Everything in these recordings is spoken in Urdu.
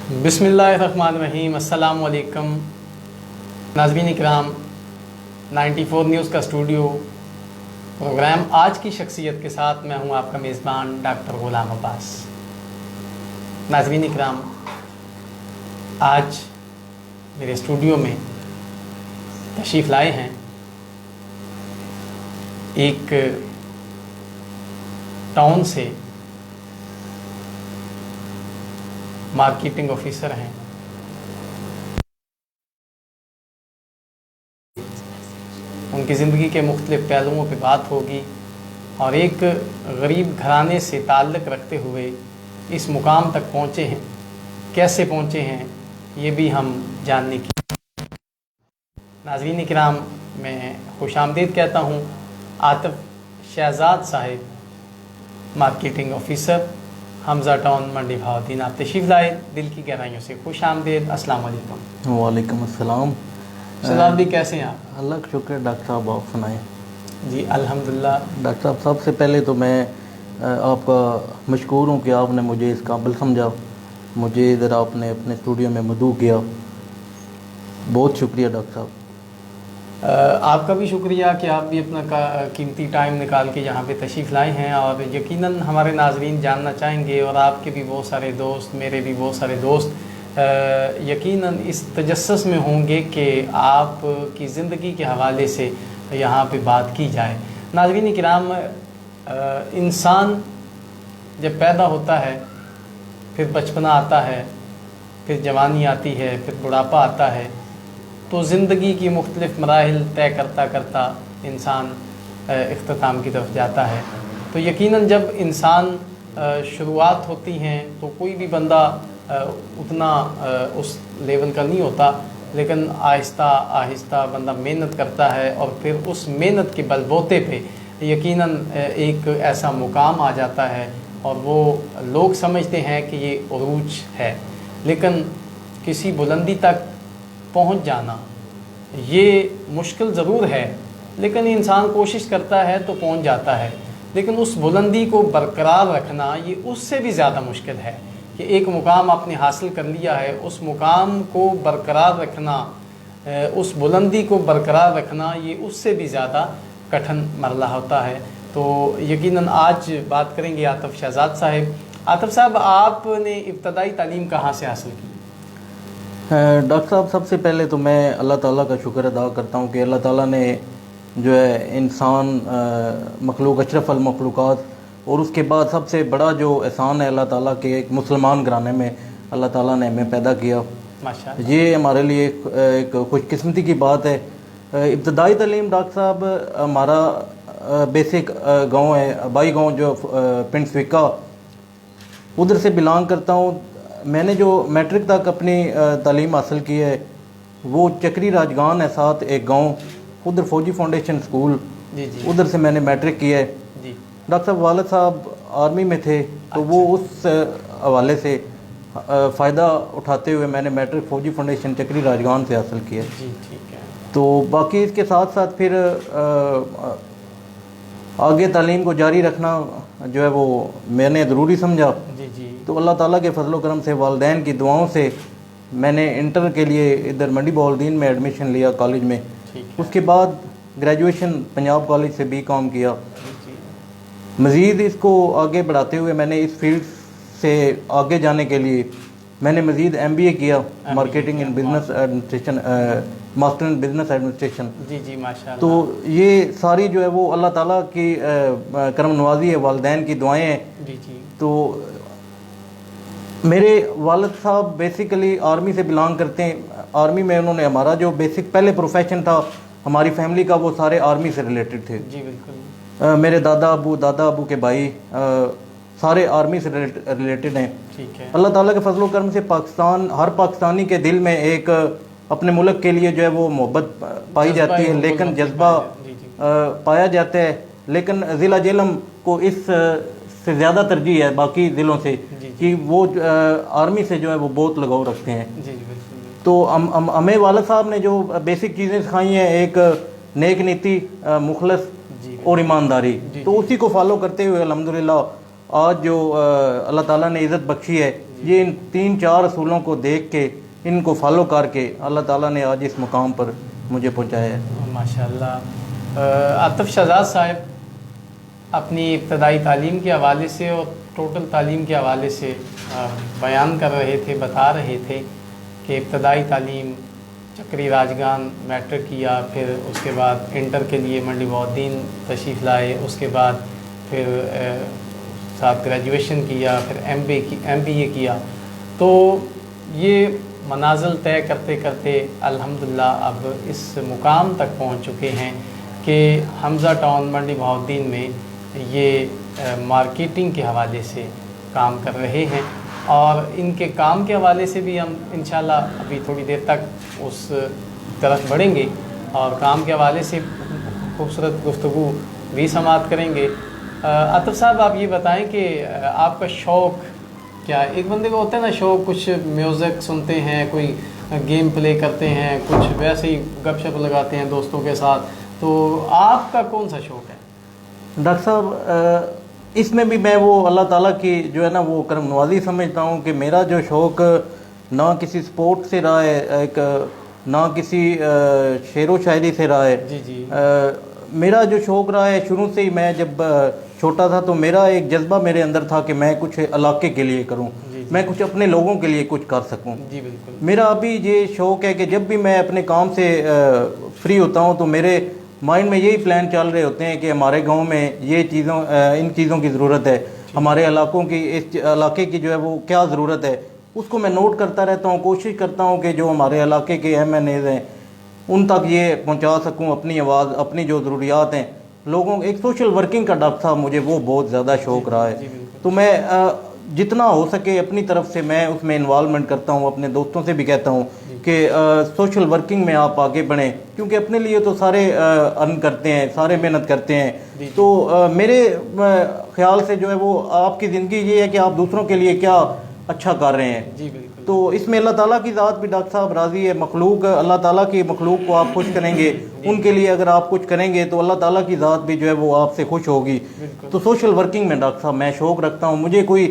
بسم اللہ الرحمن الرحیم۔ السلام علیکم ناظرین اکرام، 94 نیوز کا اسٹوڈیو پروگرام آج کی شخصیت کے ساتھ میں ہوں آپ کا میزبان ڈاکٹر غلام عباس۔ ناظرین اکرام، آج میرے اسٹوڈیو میں تشریف لائے ہیں ایک ٹاؤن سے مارکیٹنگ آفیسر ہیں، ان کی زندگی کے مختلف پہلوؤں پہ بات ہوگی اور ایک غریب گھرانے سے تعلق رکھتے ہوئے اس مقام تک پہنچے ہیں، کیسے پہنچے ہیں یہ بھی ہم جاننے کی۔ ناظرین کرام، میں خوش آمدید کہتا ہوں عاطف شہزاد صاحب، مارکیٹنگ آفیسر، حمزہ ٹاؤن منڈی بہاؤالدین۔ آپ تشریف لائے، دل کی گہرائیوں سے خوش آمدید۔ السلام علیکم۔ وعلیکم السلام۔ شہزاد بھی کیسے ہیں آپ؟ اللہ کا شکر ہے ڈاکٹر صاحب، آپ سنائیں۔ جی الحمدللہ۔ ڈاکٹر صاحب، سب سے پہلے تو میں آپ کا مشکور ہوں کہ آپ نے مجھے اس قابل سمجھا، مجھے ادھر آپ نے اپنے اسٹوڈیو میں مدعو کیا، بہت شکریہ ڈاکٹر صاحب۔ آپ کا بھی شکریہ کہ آپ بھی اپنا قیمتی ٹائم نکال کے یہاں پہ تشریف لائے ہیں، اور یقیناً ہمارے ناظرین جاننا چاہیں گے، اور آپ کے بھی بہت سارے دوست، میرے بھی بہت سارے دوست یقیناً اس تجسس میں ہوں گے کہ آپ کی زندگی کے حوالے سے یہاں پہ بات کی جائے۔ ناظرین کرام، انسان جب پیدا ہوتا ہے، پھر بچپنا آتا ہے، پھر جوانی آتی ہے، پھر بڑھاپا آتا ہے، تو زندگی کی مختلف مراحل طے کرتا کرتا انسان اختتام کی طرف جاتا ہے۔ تو یقیناً جب انسان شروعات ہوتی ہیں تو کوئی بھی بندہ اتنا اس لیول کا نہیں ہوتا، لیکن آہستہ آہستہ بندہ محنت کرتا ہے، اور پھر اس محنت کے بل بوتے پہ یقیناً ایک ایسا مقام آ جاتا ہے، اور وہ لوگ سمجھتے ہیں کہ یہ عروج ہے، لیکن کسی بلندی تک پہنچ جانا یہ مشکل ضرور ہے، لیکن انسان کوشش کرتا ہے تو پہنچ جاتا ہے۔ لیکن اس بلندی کو برقرار رکھنا یہ اس سے بھی زیادہ مشکل ہے، کہ ایک مقام آپ نے حاصل کر لیا ہے، اس مقام کو برقرار رکھنا، اس بلندی کو برقرار رکھنا یہ اس سے بھی زیادہ کٹھن مرحلہ ہوتا ہے۔ تو یقیناً آج بات کریں گے عاطف شہزاد صاحب۔ عاطف صاحب، آپ نے ابتدائی تعلیم کہاں سے حاصل کی؟ ڈاکٹر صاحب، سب سے پہلے تو میں اللہ تعالیٰ کا شکر ادا کرتا ہوں کہ اللہ تعالیٰ نے جو ہے انسان مخلوق اشرف المخلوقات، اور اس کے بعد سب سے بڑا جو احسان ہے اللہ تعالیٰ کے، ایک مسلمان گھرانے میں اللہ تعالیٰ نے ہمیں پیدا کیا۔ ماشاءاللہ، یہ ہمارے لیے ایک خوش قسمتی کی بات ہے۔ ابتدائی تعلیم ڈاکٹر صاحب، ہمارا بیسک گاؤں ہے، آبائی گاؤں جو پنڈ سویکا، ادھر سے بلانگ کرتا ہوں۔ میں نے جو میٹرک تک اپنی تعلیم حاصل کی ہے وہ چکری راجگان ہے، ساتھ ایک گاؤں، ادھر فوجی فاؤنڈیشن اسکول، جی جی، ادھر سے میں نے میٹرک کی ہے۔ جی ڈاکٹر صاحب، والد صاحب آرمی میں تھے، تو وہ اس حوالے سے فائدہ اٹھاتے ہوئے میں نے میٹرک فوجی فاؤنڈیشن چکری راجگان سے حاصل کیا ہے۔ جی ٹھیک ہے۔ تو باقی اس کے ساتھ ساتھ پھر آگے تعلیم کو جاری رکھنا جو ہے وہ میں نے ضروری سمجھا۔ جی جی، تو اللہ تعالیٰ کے فضل و کرم سے، والدین کی دعاؤں سے میں نے انٹر کے لیے ادھر منڈی بہاؤالدین میں ایڈمیشن لیا کالج میں۔ ٹھیک ہے۔ اس کے بعد گریجویشن پنجاب کالج سے BCom کیا۔ جی مزید اس کو آگے بڑھاتے ہوئے میں نے اس فیلڈ سے آگے جانے کے لیے میں نے مزید MBA کیا، marketing in business administration, master in business administration. جی جی، ماشاءاللہ۔ تو یہ ساری جو ہے وہ اللہ تعالیٰ کی کرم نوازی ہے، والدین کی دعائیں ہیں۔ جی جی، تو میرے والد صاحب بیسیکلی آرمی سے بلانگ کرتے ہیں۔ آرمی میں انہوں نے ہمارا جو بیسک پہلے پروفیشن تھا ہماری فیملی کا، وہ سارے آرمی سے ریلیٹڈ تھے۔ جی بالکل۔ میرے دادا ابو کے بھائی سارے آرمی سے ریلیٹڈ ہیں۔ ٹھیک ہے۔ اللہ تعالیٰ کے فضل و کرم سے پاکستان، ہر پاکستانی کے دل میں ایک اپنے ملک کے لیے جو ہے وہ محبت پائی جاتی ہے، لیکن جذبہ پایا جاتا ہے، لیکن ضلع جہلم کو اس سے زیادہ ترجیح ہے باقی ضلعوں سے، کہ وہ آرمی سے جو ہے وہ بہت لگاؤ رکھتے ہیں۔ جی جی بالکل۔ تو ہمیں والد صاحب نے جو بیسک چیزیں سکھائی ہیں، ایک نیک نیتی، مخلص اور ایمانداری، تو اسی کو فالو کرتے ہوئے الحمدللہ آج جو اللہ تعالیٰ نے عزت بخشی ہے، یہ ان 3-4 اصولوں کو دیکھ کے، ان کو فالو کر کے اللہ تعالیٰ نے آج اس مقام پر مجھے پہنچایا ہے۔ ماشاء اللہ۔ عاطف شہزاد صاحب اپنی ابتدائی تعلیم کے حوالے سے اور ٹوٹل تعلیم کے حوالے سے بیان کر رہے تھے، بتا رہے تھے کہ ابتدائی تعلیم چکری راجگان میٹرک کیا، پھر اس کے بعد انٹر کے لیے منڈی بہاؤالدین تشریف لائے، اس کے بعد پھر ساتھ گریجویشن کیا، پھر ایم بی اے کیا۔ تو یہ منازل طے کرتے کرتے الحمدللہ اب اس مقام تک پہنچ چکے ہیں کہ حمزہ ٹاؤن منڈی بہاؤالدین میں یہ مارکیٹنگ کے حوالے سے کام کر رہے ہیں، اور ان کے کام کے حوالے سے بھی ہم انشاءاللہ ابھی تھوڑی دیر تک اس طرف بڑھیں گے اور کام کے حوالے سے خوبصورت گفتگو بھی سماعت کریں گے۔ عاطف صاحب آپ یہ بتائیں کہ آپ کا شوق کیا؟ ایک بندے کو ہوتا ہے نا شوق، کچھ میوزک سنتے ہیں، کوئی گیم پلے کرتے ہیں، کچھ ویسے ہی گپ شپ لگاتے ہیں دوستوں کے ساتھ، تو آپ کا کون سا شوق ہے؟ ڈاکٹر صاحب اس میں بھی میں وہ اللہ تعالیٰ کی جو ہے نا وہ کرم نوازی سمجھتا ہوں کہ میرا جو شوق نہ کسی سپورٹ سے رہا ہے، ایک نہ کسی شعر و شاعری سے رہا ہے۔ جی جی۔ میرا جو شوق رہا ہے شروع سے ہی، میں جب چھوٹا تھا تو میرا ایک جذبہ میرے اندر تھا کہ میں کچھ علاقے کے لیے کروں، میں کچھ اپنے لوگوں کے لیے کچھ کر سکوں۔ جی بالکل۔ میرا ابھی یہ شوق ہے کہ جب بھی میں اپنے کام سے فری ہوتا ہوں تو میرے مائنڈ میں یہی پلان چل رہے ہوتے ہیں کہ ہمارے گاؤں میں یہ چیزوں ان چیزوں کی ضرورت ہے، ہمارے علاقوں کی اس علاقے کی جو ہے وہ کیا ضرورت ہے، اس کو میں نوٹ کرتا رہتا ہوں، کوشش کرتا ہوں کہ جو ہمارے علاقے کے ایم این ایز ہیں ان تک یہ پہنچا سکوں اپنی آواز، اپنی جو ضروریات ہیں لوگوں۔ ایک سوشل ورکنگ کا ڈاکٹر صاحب مجھے وہ بہت زیادہ شوق رہا ہے، تو میں جتنا ہو سکے اپنی طرف سے میں اس میں انوالومنٹ کرتا ہوں، اپنے دوستوں سے بھی کہتا ہوں کہ سوشل ورکنگ میں آپ آگے بڑھیں، کیونکہ اپنے لیے تو سارے ارن کرتے ہیں، سارے محنت کرتے ہیں، تو میرے خیال سے جو ہے وہ آپ کی زندگی یہ ہے کہ آپ دوسروں کے لیے کیا اچھا کر رہے ہیں۔ جی بالکل۔ تو اس میں اللہ تعالیٰ کی ذات بھی ڈاکٹر صاحب راضی ہے، مخلوق اللہ تعالیٰ کی مخلوق کو آپ خوش کریں گے، ان کے لیے اگر آپ کچھ کریں گے تو اللہ تعالیٰ کی ذات بھی جو ہے وہ آپ سے خوش ہوگی۔ تو سوشل ورکنگ میں ڈاکٹر صاحب میں شوق رکھتا ہوں، مجھے کوئی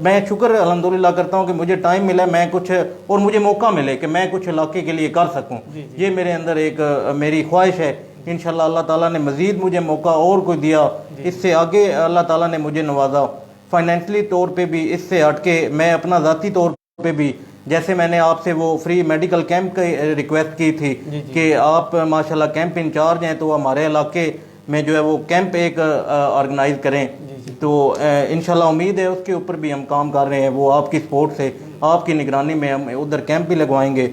میں شکر الحمدللہ کرتا ہوں کہ مجھے ٹائم ملا، میں کچھ اور مجھے موقع ملے کہ میں کچھ علاقے کے لیے کر سکوں، یہ میرے اندر ایک میری خواہش ہے۔ انشاءاللہ اللہ تعالیٰ نے مزید مجھے موقع اور کوئی دیا، اس سے آگے اللہ تعالیٰ نے مجھے نوازا فائنینشلی طور پہ بھی، اس سے ہٹ کے میں اپنا ذاتی طور پہ بھی، جیسے میں نے آپ سے وہ فری میڈیکل کیمپ کی ریکویسٹ کی تھی کہ آپ ماشاءاللہ کیمپ انچارج ہیں تو ہمارے علاقے میں جو ہے وہ کیمپ ایک آرگنائز کریں، تو انشاءاللہ امید ہے اس کے اوپر بھی ہم کام کر رہے ہیں، وہ آپ کی سپورٹ سے، آپ کی نگرانی میں ہم ادھر کیمپ بھی لگوائیں گے۔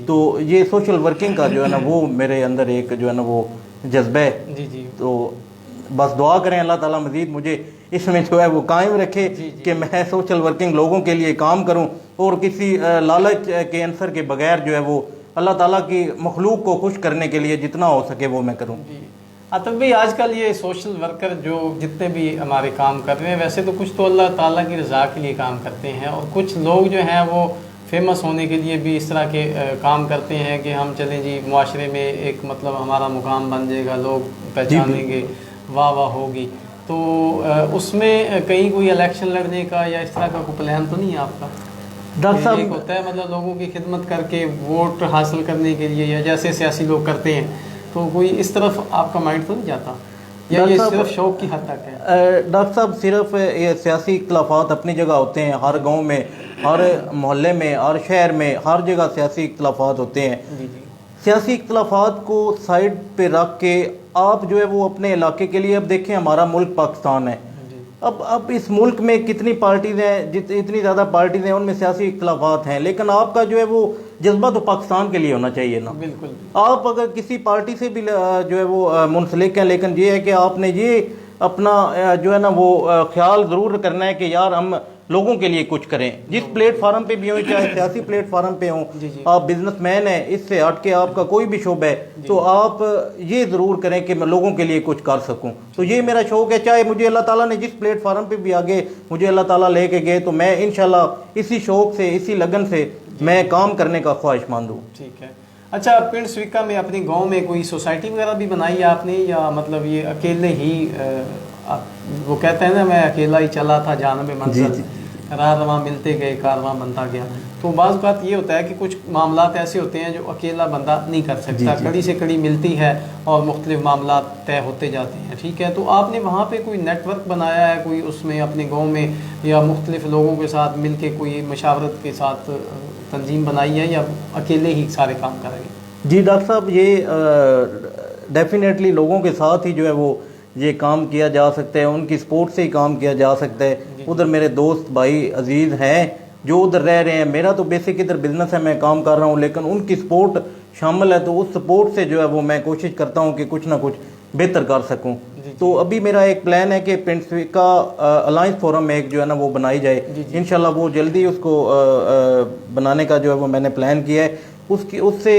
تو یہ سوشل ورکنگ کا جو ہے نا وہ میرے اندر ایک جو ہے نا وہ جذبہ ہے، تو بس دعا کریں اللہ تعالیٰ مزید مجھے اس میں جو ہے وہ قائم رکھے کہ میں سوشل ورکنگ لوگوں کے لیے کام کروں اور کسی لالچ کے عنصر کے بغیر جو ہے وہ اللہ تعالیٰ کی مخلوق کو خوش کرنے کے لیے جتنا ہو سکے وہ میں کروں۔ عاطف بھائی آج کل یہ سوشل ورکر جو جتنے بھی ہمارے کام کر رہے ہیں، ویسے تو کچھ تو اللہ تعالیٰ کی رضا کے لیے کام کرتے ہیں، اور کچھ لوگ جو ہیں وہ فیمس ہونے کے لیے بھی اس طرح کے کام کرتے ہیں کہ ہم چلیں جی معاشرے میں ایک مطلب ہمارا مقام بن جائے گا، لوگ پہچانیں گے، واہ واہ ہوگی، تو اس میں کہیں کوئی الیکشن لڑنے کا یا اس طرح کا کوئی پلان تو نہیں ہے آپ کا؟ ڈاکٹر صاحب ایک ہوتا ہے مطلب لوگوں کی خدمت کر کے ووٹ حاصل کرنے کے لیے، یا جیسے سیاسی لوگ کرتے ہیں، تو کوئی اس طرف آپ کا مائنڈ تو نہیں جاتا، یا یہ صرف شوق کی حد تک ہے؟ ڈاکٹر صاحب صرف یہ سیاسی اختلافات اپنی جگہ ہوتے ہیں، ہر گاؤں میں، ہر محلے میں، ہر شہر میں، ہر جگہ سیاسی اختلافات ہوتے ہیں۔ سیاسی اختلافات کو سائڈ پہ رکھ کے آپ جو ہے وہ اپنے علاقے کے لیے، اب دیکھیں ہمارا ملک پاکستان ہے، اب اس ملک میں کتنی پارٹیز ہیں، اتنی زیادہ پارٹیز ہیں، ان میں سیاسی اختلافات ہیں، لیکن آپ کا جو ہے وہ جذبہ تو پاکستان کے لیے ہونا چاہیے نا۔ بالکل۔ آپ اگر کسی پارٹی سے بھی جو ہے وہ منسلک ہیں، لیکن یہ ہے کہ آپ نے یہ اپنا جو ہے نا وہ خیال ضرور کرنا ہے کہ یار ہم لوگوں کے لیے کچھ کریں، جس پلیٹ فارم پہ بھی ہوں، چاہے سیاسی پلیٹ فارم پہ ہوں، آپ بزنس مین ہیں، اس سے ہٹ کے آپ کا کوئی بھی شعبہ ہے تو آپ یہ ضرور کریں کہ میں لوگوں کے لیے کچھ کر سکوں۔ تو یہ میرا شوق ہے، چاہے مجھے اللہ تعالیٰ نے جس پلیٹ فارم پہ بھی آگے مجھے اللہ تعالیٰ لے کے گئے تو میں انشاءاللہ اسی شوق سے، اسی لگن سے میں کام کرنے کا خواہش مند ہوں۔ ٹھیک ہے۔ اچھا، پنڈ سویکا میں اپنے گاؤں میں کوئی سوسائٹی وغیرہ بھی بنائی ہے آپ نے، یا مطلب یہ اکیلے ہی وہ کہتے ہیں نا میں اکیلا ہی چلا تھا جانب منزل، راہ رواں ملتے گئے کارواں بنتا گیا. تو بعض اوقات یہ ہوتا ہے کہ کچھ معاملات ایسے ہوتے ہیں جو اکیلا بندہ نہیں کر سکتا، کڑی سے کڑی ملتی ہے اور مختلف معاملات طے ہوتے جاتے ہیں. ٹھیک ہے، تو آپ نے وہاں پہ کوئی نیٹ ورک بنایا ہے، کوئی اس میں اپنے گاؤں میں یا مختلف لوگوں کے ساتھ مل کے کوئی مشاورت کے ساتھ تنظیم بنائی ہے، یا اکیلے ہی سارے کام کریں گے؟ جی ڈاکٹر صاحب، یہ ڈیفینیٹلی لوگوں کے ساتھ ہی جو ہے وہ یہ کام کیا جا سکتا ہے، ان کی سپورٹ سے ہی کام کیا جا سکتا ہے. ادھر میرے دوست بھائی عزیز ہیں جو ادھر رہ رہے ہیں، میرا تو بیسک ادھر بزنس ہے، میں کام کر رہا ہوں، لیکن ان کی سپورٹ شامل ہے، تو اس سپورٹ سے جو ہے وہ میں کوشش کرتا ہوں کہ کچھ نہ کچھ بہتر کر سکوں. تو ابھی میرا ایک پلان ہے کہ پنڈ سویکا الائنس فورم ایک جو ہے نا وہ بنائی جائے. انشاءاللہ وہ جلدی اس کو بنانے کا جو ہے وہ میں نے پلان کیا ہے. اس سے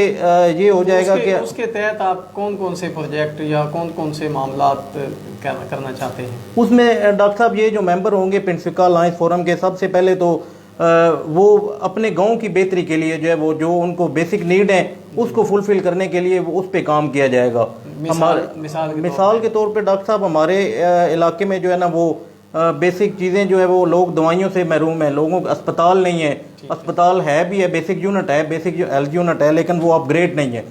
یہ ہو جائے گا کہ اس کے تحت آپ کون کون سے پروجیکٹ یا کون کون سے معاملات کرنا چاہتے ہیں؟ اس میں ڈاکٹر صاحب یہ جو ممبر ہوں گے پنڈ سویکا الائنس فورم کے، سب سے پہلے تو وہ اپنے گاؤں کی بہتری کے لیے جو ہے وہ جو ان کو بیسک نیڈ ہیں اس کو فلفل کرنے کے لیے اس پہ کام کیا جائے گا. مثال کے طور پہ ڈاکٹر صاحب ہمارے علاقے میں جو ہے نا وہ بیسک چیزیں جو ہے وہ لوگ دوائیوں سے محروم ہیں، لوگوں کو اسپتال نہیں ہے، اسپتال ہے بھی ہے، بیسک یونٹ ہے، بیسک ہیلتھ یونٹ ہے، لیکن وہ اپ گریڈ نہیں ہے.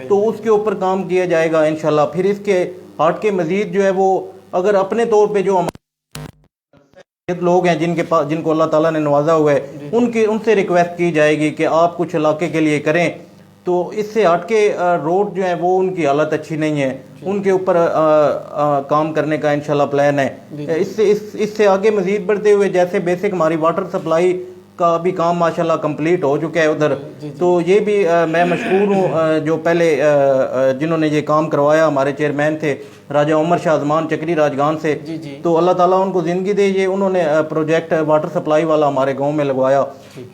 تو اس کے اوپر کام کیا جائے گا انشاءاللہ. پھر اس کے ہٹ کے مزید جو ہے وہ اگر اپنے طور پہ جو لوگ ہیں جن کو اللہ تعالیٰ نے نوازا ہوا ہے ان سے ریکویسٹ کی جائے گی کہ آپ کچھ علاقے کے لیے کریں. تو اس سے ہٹ کے روڈ جو ہیں وہ ان کی حالت اچھی نہیں ہے، ان کے اوپر کام کرنے کا انشاءاللہ پلان ہے. اس سے آگے مزید بڑھتے ہوئے جیسے بیسک ہماری واٹر سپلائی کا بھی کام ماشاءاللہ کمپلیٹ ہو چکا ہے ادھر. تو یہ بھی میں مشکور ہوں جو پہلے جنہوں نے یہ کام کروایا، ہمارے چیئرمین تھے راجہ عمر شاہ زمان چکری راجگان سے. تو اللہ تعالیٰ ان کو زندگی دے، یہ انہوں نے پروجیکٹ واٹر سپلائی والا ہمارے گاؤں میں لگوایا.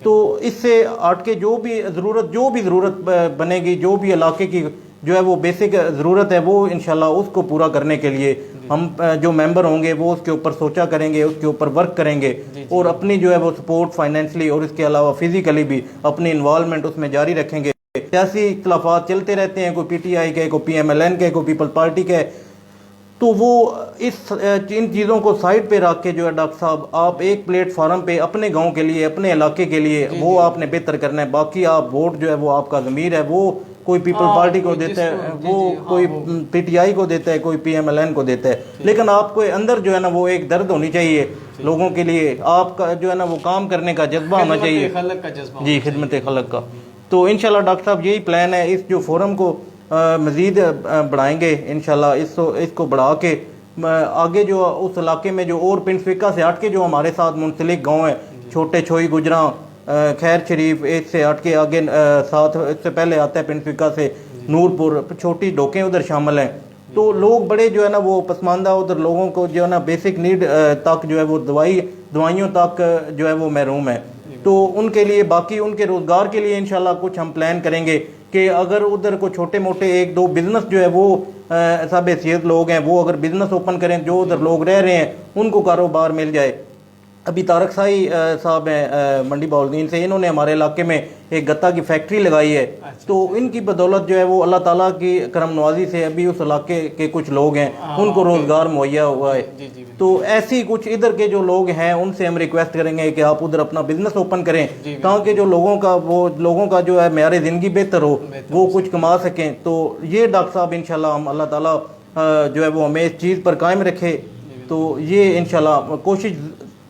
تو اس سے ہٹ کے جو بھی ضرورت بنے گی، جو بھی علاقے کی جو ہے وہ بیسک ضرورت ہے، وہ انشاءاللہ اس کو پورا کرنے کے لیے ہم جو ممبر ہوں گے وہ اس کے اوپر سوچا کریں گے، اس کے اوپر ورک کریں گے، اور اپنی جو ہے وہ سپورٹ فائنینشلی اور اس کے علاوہ فزیکلی بھی اپنی انوالومنٹ اس میں جاری رکھیں گے. سیاسی اختلافات چلتے رہتے ہیں، کوئی پی ٹی آئی کے، کوئی پی ایم ایل این کے، کوئی پیپل پارٹی کے، تو وہ ان چیزوں کو سائڈ پہ رکھ کے جو ہے ڈاکٹر صاحب آپ ایک پلیٹ فارم پہ اپنے گاؤں کے لیے، اپنے علاقے کے لیے وہ آپ نے بہتر کرنا ہے. باقی آپ ووٹ جو ہے وہ آپ کا ضمیر ہے، وہ کوئی پیپل پارٹی کو دیتا ہے، وہ کوئی پی ٹی آئی کو دیتا ہے، کوئی پی ایم ایل این کو دیتا ہے، لیکن آپ کو اندر جو ہے نا وہ ایک درد ہونی چاہیے لوگوں کے لیے، آپ کا جو ہے نا وہ کام کرنے کا جذبہ ہونا چاہیے. جی، خدمت خلق کا. تو انشاءاللہ ڈاکٹر صاحب یہی پلان ہے. اس جو فورم کو مزید بڑھائیں گے انشاءاللہ، اس کو بڑھا کے آگے جو اس علاقے میں جو اور پنڈ سویکا سے ہٹ کے جو ہمارے ساتھ منسلک گاؤں ہیں، چھوٹے چھوئی گجراں، خیر شریف، اس سے ہٹ کے آگے ساتھ اس سے پہلے آتا ہے پنڈ سویکا سے نور پور، چھوٹی ڈوکیں ادھر شامل ہیں. تو لوگ بڑے جو ہے نا وہ پسماندہ ادھر لوگوں کو جو ہے نا بیسک نیڈ تک جو ہے وہ دوائیوں تک جو ہے وہ محروم ہے. تو ان کے لیے، باقی ان کے روزگار کے لیے انشاءاللہ کچھ ہم پلان کریں گے کہ اگر ادھر کو چھوٹے موٹے ایک دو بزنس جو ہے وہ سب حیثیت لوگ ہیں وہ اگر بزنس اوپن کریں، جو ادھر لوگ رہ رہے ہیں ان کو کاروبار مل جائے. ابھی طارق سائی صاحب ہیں منڈی بہاولدین سے، انہوں نے ہمارے علاقے میں ایک گتا کی فیکٹری لگائی ہے. تو ان کی بدولت جو ہے وہ اللہ تعالیٰ کی کرم نوازی سے ابھی اس علاقے کے کچھ لوگ ہیں ان کو روزگار مہیا ہوا ہے. تو ایسی کچھ ادھر کے جو لوگ ہیں ان سے ہم ریکویسٹ کریں گے کہ آپ ادھر اپنا بزنس اوپن کریں تاکہ جو لوگوں کا جو ہے معیار زندگی بہتر ہو، وہ کچھ کما سکیں. تو یہ ڈاکٹر صاحب انشاءاللہ ہم اللہ تعالیٰ جو ہے وہ ہمیں اس چیز پر قائم رکھے. تو یہ انشاءاللہ کوشش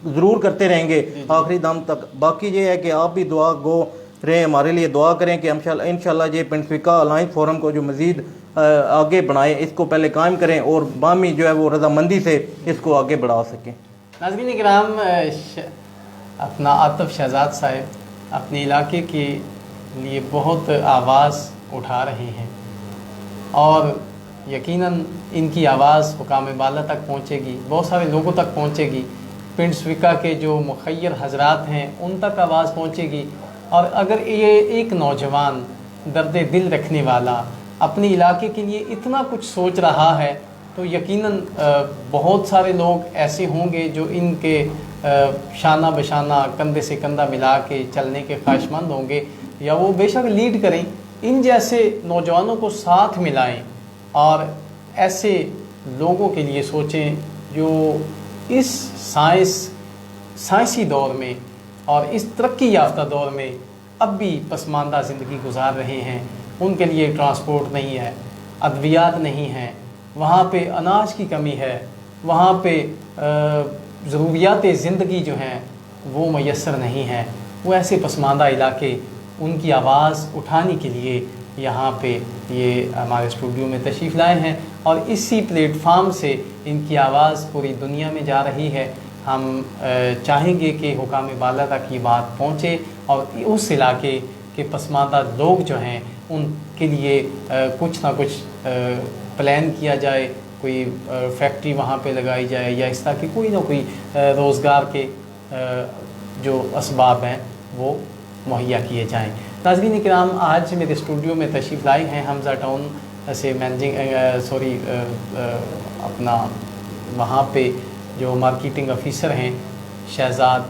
ضرور کرتے رہیں گے آخری دم تک. باقی یہ ہے کہ آپ بھی دعا گو رہیں، ہمارے لیے دعا کریں کہ انشاءاللہ یہ پنڈ سویکا الائنس فورم کو جو مزید آگے بڑھائیں، اس کو پہلے قائم کریں اور باہمی جو ہے وہ رضامندی سے اس کو آگے بڑھا سکیں. ناظرین کرام، اپنا عاطف شہزاد صاحب اپنے علاقے کے لیے بہت آواز اٹھا رہے ہیں اور یقیناً ان کی آواز حکام بالا تک پہنچے گی، بہت سارے لوگوں تک پہنچے گی. پنڈ سویکا کے جو مخیر حضرات ہیں ان تک آواز پہنچے گی. اور اگر یہ ایک نوجوان درد دل رکھنے والا اپنے علاقے کے لیے اتنا کچھ سوچ رہا ہے تو یقیناً بہت سارے لوگ ایسے ہوں گے جو ان کے شانہ بشانہ کندھے سے کندھا ملا کے چلنے کے خواہش مند ہوں گے، یا وہ بے شک لیڈ کریں. ان جیسے نوجوانوں کو ساتھ ملائیں اور ایسے لوگوں کے لیے سوچیں جو اس سائنسی دور میں اور اس ترقی یافتہ دور میں اب بھی پسماندہ زندگی گزار رہے ہیں، ان کے لیے ٹرانسپورٹ نہیں ہے، ادویات نہیں ہیں، وہاں پہ اناج کی کمی ہے، وہاں پہ ضروریات زندگی جو ہیں وہ میسر نہیں ہیں، وہ ایسے پسماندہ علاقے ان کی آواز اٹھانے کے لیے یہاں پہ یہ ہمارے اسٹوڈیو میں تشریف لائے ہیں، اور اسی پلیٹ فارم سے ان کی آواز پوری دنیا میں جا رہی ہے۔ ہم چاہیں گے کہ حکام بالا تک یہ بات پہنچے اور اس علاقے کے پسماندہ لوگ جو ہیں ان کے لیے کچھ نہ کچھ پلان کیا جائے، کوئی فیکٹری وہاں پہ لگائی جائے، یا اس طرح کی کوئی نہ کوئی روزگار کے جو اسباب ہیں وہ مہیا کیے جائیں۔ ناظرین کرام، آج میرے اسٹوڈیو میں تشریف لائے ہیں حمزہ ٹاؤن سے اپنا وہاں پہ جو مارکیٹنگ آفیسر ہیں شہزاد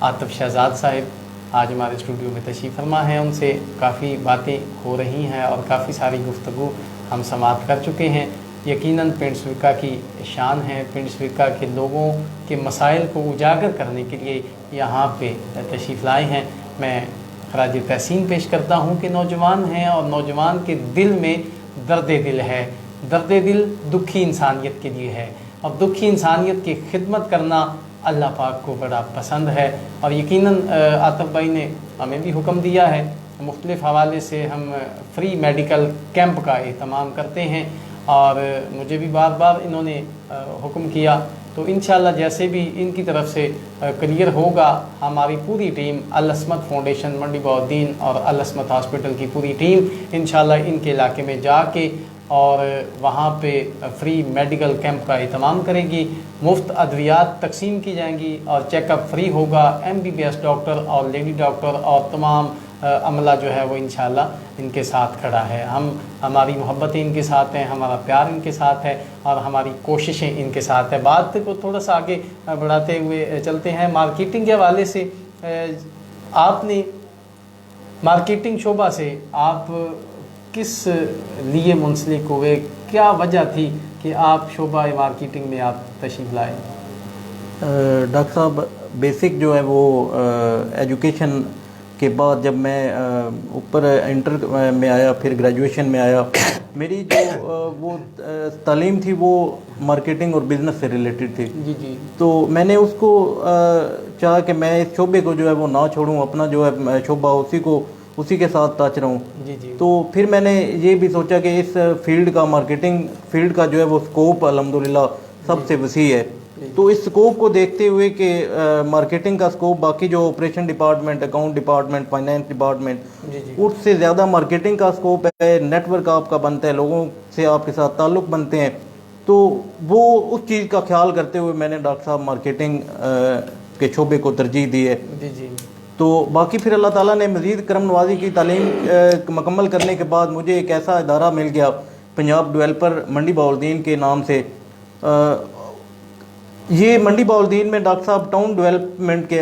عاطف شہزاد صاحب آج ہمارے اسٹوڈیو میں تشریف فرما ہیں۔ ان سے کافی باتیں ہو رہی ہیں اور کافی ساری گفتگو ہم سماعت کر چکے ہیں۔ یقیناً پنڈ سویکا کی شان ہے، پنڈ سویکا کے لوگوں کے مسائل کو اجاگر کرنے کے لیے یہاں پہ تشریف لائے ہیں۔ میں خراج تحسین پیش کرتا ہوں کہ نوجوان ہیں اور نوجوان کے دل میں درد دل ہے، درد دل دکھی انسانیت کے لیے ہے، اور دکھی انسانیت کی خدمت کرنا اللہ پاک کو بڑا پسند ہے۔ اور یقیناً عاطف بھائی نے ہمیں بھی حکم دیا ہے، مختلف حوالے سے ہم فری میڈیکل کیمپ کا اہتمام کرتے ہیں، اور مجھے بھی بار بار انہوں نے حکم کیا، تو انشاءاللہ جیسے بھی ان کی طرف سے کلیئر ہوگا، ہماری پوری ٹیم العصمت فاؤنڈیشن منڈی بہاؤالدین اور العصمت ہاسپٹل کی پوری ٹیم انشاءاللہ ان کے علاقے میں جا کے اور وہاں پہ فری میڈیکل کیمپ کا اہتمام کرے گی، مفت ادویات تقسیم کی جائیں گی اور چیک اپ فری ہوگا۔ MBBS ڈاکٹر اور لیڈی ڈاکٹر اور تمام عملہ جو ہے وہ انشاءاللہ ان کے ساتھ کھڑا ہے۔ ہماری محبتیں ان کے ساتھ ہیں، ہمارا پیار ان کے ساتھ ہے، اور ہماری کوششیں ان کے ساتھ ہے۔ بات کو تھوڑا سا آگے بڑھاتے ہوئے چلتے ہیں مارکیٹنگ کے حوالے سے۔ آپ نے مارکیٹنگ شعبہ سے آپ کس لیے منسلک ہوئے؟ کیا وجہ تھی کہ آپ شعبہ مارکیٹنگ میں آپ تشریف لائے؟ ڈاکٹر صاحب، بیسک جو ہے وہ ایجوکیشن کے بعد جب میں اوپر انٹر میں آیا، پھر گریجویشن میں آیا، میری جو وہ تعلیم تھی وہ مارکیٹنگ اور بزنس سے ریلیٹڈ تھی۔ جی تو میں نے اس کو چاہا کہ میں اس شعبے کو جو ہے وہ نہ چھوڑوں، اپنا جو ہے شعبہ اسی کے ساتھ ٹچ رہوں۔ جی تو پھر میں نے یہ بھی سوچا کہ اس فیلڈ کا، مارکیٹنگ فیلڈ کا جو ہے وہ سکوپ الحمدللہ سب سے وسیع ہے۔ تو اس سکوپ کو دیکھتے ہوئے کہ مارکیٹنگ کا سکوپ باقی جو operation department, account department, finance department, اس سے زیادہ مارکیٹنگ کا سکوپ ہے، نیٹ ورک آپ کا بنتا ہے، لوگوں سے آپ کے ساتھ تعلق بنتے ہیں، تو وہ اس چیز کا خیال کرتے ہوئے میں نے ڈاکٹر صاحب مارکیٹنگ کے شعبے کو ترجیح دی ہے۔ جی تو باقی پھر اللہ تعالیٰ نے مزید کرم نوازی کی، تعلیم مکمل کرنے کے بعد مجھے ایک ایسا ادارہ مل گیا پنجاب ڈیولپر منڈی بہاؤالدین کے نام سے۔ یہ منڈی بہاؤالدین میں ڈاکٹر صاحب ٹاؤن ڈیولپمنٹ کے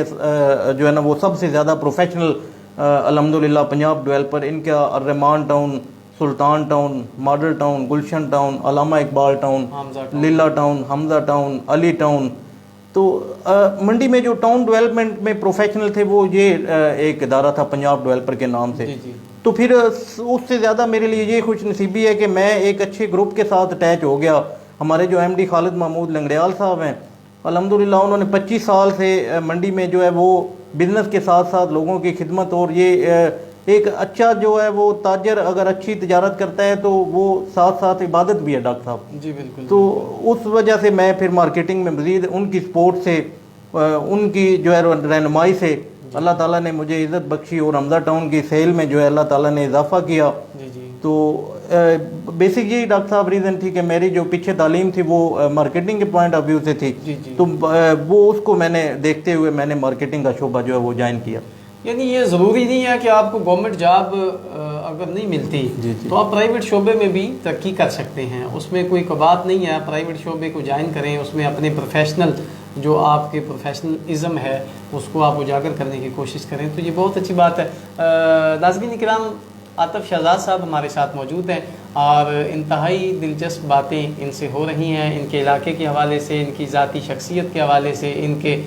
جو ہے نا وہ سب سے زیادہ پروفیشنل الحمدللہ پنجاب ڈیولپر، ان کا الرحمان ٹاؤن، سلطان ٹاؤن، ماڈل ٹاؤن، گلشن ٹاؤن، علامہ اقبال ٹاؤن، لیلا ٹاؤن، حمزہ ٹاؤن، علی ٹاؤن۔ تو منڈی میں جو ٹاؤن ڈیولپمنٹ میں پروفیشنل تھے وہ یہ ایک ادارہ تھا پنجاب ڈیولپر کے نام سے۔ تو پھر اس سے زیادہ میرے لیے یہ خوش نصیبی ہے کہ میں ایک اچھے گروپ کے ساتھ اٹیچ ہو گیا۔ ہمارے جو MD خالد محمود لنگڑیال صاحب ہیں، الحمدللہ انہوں نے 25 سال سے منڈی میں جو ہے وہ بزنس کے ساتھ ساتھ لوگوں کی خدمت، اور یہ ایک اچھا جو ہے وہ تاجر اگر اچھی تجارت کرتا ہے تو وہ ساتھ ساتھ عبادت بھی ہے ڈاکٹر صاحب۔ جی بالکل۔ تو اس وجہ سے میں پھر مارکیٹنگ میں مزید ان کی سپورٹ سے، ان کی جو ہے رہنمائی سے اللہ تعالیٰ نے مجھے عزت بخشی، اور حمزہ ٹاؤن کی سیل میں جو ہے اللہ تعالیٰ نے اضافہ کیا۔ تو بیسک یہی ڈاکٹر صاحب ریزن تھی کہ میری جو پیچھے تعلیم تھی وہ مارکیٹنگ کے پوائنٹ آف ویو سے تھی، تو وہ اس کو میں نے دیکھتے ہوئے میں نے مارکیٹنگ کا شعبہ جو ہے وہ جوائن کیا۔ یعنی یہ ضروری نہیں ہے کہ آپ کو گورنمنٹ جاب اگر نہیں ملتی تو آپ پرائیویٹ شعبے میں بھی ترقی کر سکتے ہیں، اس میں کوئی بات نہیں ہے، پرائیویٹ شعبے کو جوائن کریں، اس میں اپنے پروفیشنل جو آپ کے پروفیشنلزم ہے اس کو آپ اجاگر کرنے کی کوشش کریں، تو یہ بہت اچھی بات ہے۔ ناظرین کرام، عاطف شہزاد صاحب ہمارے ساتھ موجود ہیں۔ اور انتہائی دلچسپ باتیں ان سے ہو رہی ہیں، ان کے علاقے کے حوالے سے، ان کی ذاتی شخصیت کے حوالے سے، ان کے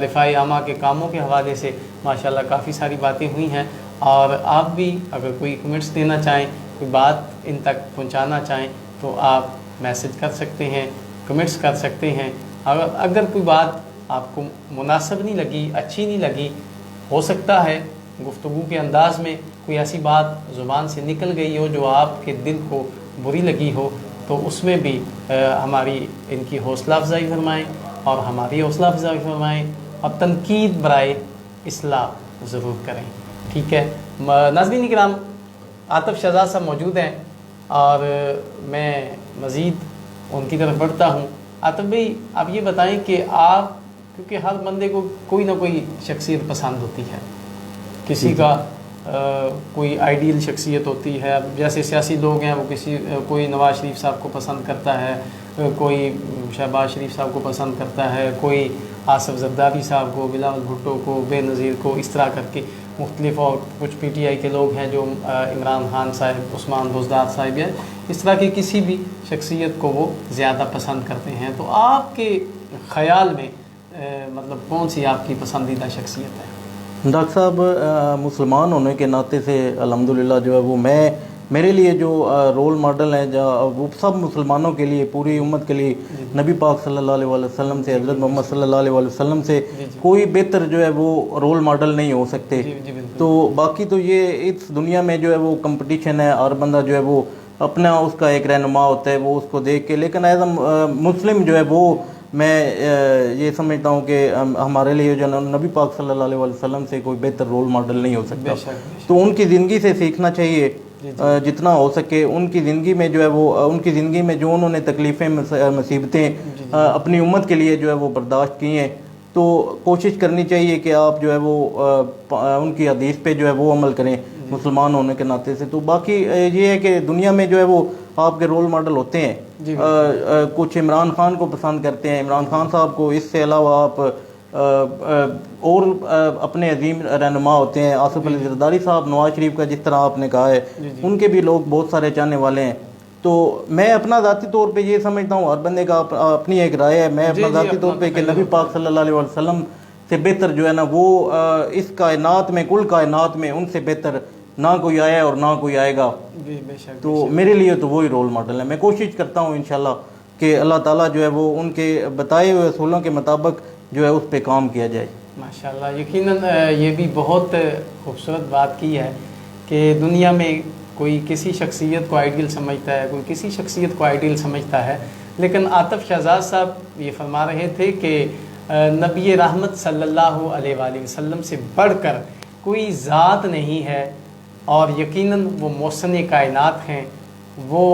رفاع عامہ کے کاموں کے حوالے سے ماشاءاللہ کافی ساری باتیں ہوئی ہیں۔ اور آپ بھی اگر کوئی کمنٹس دینا چاہیں، کوئی بات ان تک پہنچانا چاہیں تو آپ میسج کر سکتے ہیں، کمنٹس کر سکتے ہیں۔ اگر کوئی بات آپ کو مناسب نہیں لگی، اچھی نہیں لگی، ہو سکتا ہے گفتگو کے انداز میں کوئی ایسی بات زبان سے نکل گئی ہو جو آپ کے دل کو بری لگی ہو، تو اس میں بھی ہماری ان کی حوصلہ افزائی فرمائیں اور ہماری حوصلہ افزائی فرمائیں، اور تنقید برائے اصلاح ضرور کریں، ٹھیک ہے۔ ناظرین کرام، عاطف شہزاد صاحب موجود ہیں اور میں مزید ان کی طرف بڑھتا ہوں۔ عاطف بھائی، آپ یہ بتائیں کہ آپ، کیونکہ ہر بندے کو کوئی نہ کوئی شخصیت پسند ہوتی ہے، کسی کا کوئی آئیڈیل شخصیت ہوتی ہے، جیسے سیاسی لوگ ہیں وہ کوئی نواز شریف صاحب کو پسند کرتا ہے، کوئی شہباز شریف صاحب کو پسند کرتا ہے، کوئی آصف زرداری صاحب کو، بلاول بھٹو کو، بے نظیر کو، اس طرح کر کے مختلف، اور کچھ پی ٹی آئی کے لوگ ہیں جو عمران خان صاحب، عثمان بزدار صاحب، یا اس طرح کی کسی بھی شخصیت کو وہ زیادہ پسند کرتے ہیں۔ تو آپ کے خیال میں مطلب کون سی آپ کی پسندیدہ شخصیت ہے؟ ڈاکٹر صاحب، مسلمان ہونے کے ناطے سے الحمدللہ جو ہے وہ میرے لیے جو رول ماڈل ہیں، وہ سب مسلمانوں کے لیے، پوری امت کے لیے نبی پاک صلی اللہ علیہ وسلم سے، حضرت محمد صلی اللہ علیہ وسلم سے کوئی بہتر جو ہے وہ رول ماڈل نہیں ہو سکتے۔ تو باقی تو یہ اس دنیا میں جو ہے وہ کمپٹیشن ہے، ہر بندہ جو ہے وہ اپنا اس کا ایک رہنما ہوتا ہے، وہ اس کو دیکھ کے، لیکن ایز اے مسلم جو ہے وہ میں یہ سمجھتا ہوں کہ ہمارے لیے جو نبی پاک صلی اللہ علیہ وسلم سے کوئی بہتر رول ماڈل نہیں ہو سکتا۔ تو ان کی زندگی سے سیکھنا چاہیے جتنا ہو سکے۔ ان کی زندگی میں جو ہے وہ، ان کی زندگی میں جو انہوں نے تکلیفیں، مصیبتیں اپنی امت کے لیے جو ہے وہ برداشت کی ہیں، تو کوشش کرنی چاہیے کہ آپ جو ہے وہ ان کی حدیث پہ جو ہے وہ عمل کریں مسلمان ہونے کے ناطے سے۔ تو باقی یہ ہے کہ دنیا میں جو ہے وہ آپ کے رول ماڈل ہوتے ہیں، کچھ عمران خان کو پسند کرتے ہیں، عمران خان صاحب کو، اس سے علاوہ آپ اور اپنے عظیم رہنما ہوتے ہیں، آصف علی زرداری صاحب، نواز شریف کا جس طرح آپ نے کہا ہے، ان کے بھی لوگ بہت سارے چاہنے والے ہیں۔ تو میں اپنا ذاتی طور پہ یہ سمجھتا ہوں، ہر بندے کا اپنی ایک رائے ہے، میں اپنا ذاتی طور پہ کہ نبی پاک صلی اللہ علیہ وسلم سے بہتر جو ہے نا وہ اس کائنات میں، کل کائنات میں ان سے بہتر نہ کوئی آیا اور نہ کوئی آئے گا۔ تو میرے لیے تو وہی رول ماڈل ہے۔ میں کوشش کرتا ہوں انشاءاللہ کہ اللہ تعالیٰ جو ہے وہ ان کے بتائے ہوئے اصولوں کے مطابق جو ہے اس پہ کام کیا جائے۔ ماشاءاللہ، یقیناً یہ بھی بہت خوبصورت بات کی ہے کہ دنیا میں کوئی کسی شخصیت کو آئیڈیل سمجھتا ہے، کوئی کسی شخصیت کو آئیڈیل سمجھتا ہے، لیکن عاطف شہزاد صاحب یہ فرما رہے تھے کہ نبی رحمت صلی اللہ علیہ وآلہ وسلم سے بڑھ کر کوئی ذات نہیں ہے، اور یقیناً وہ محسن کائنات ہیں، وہ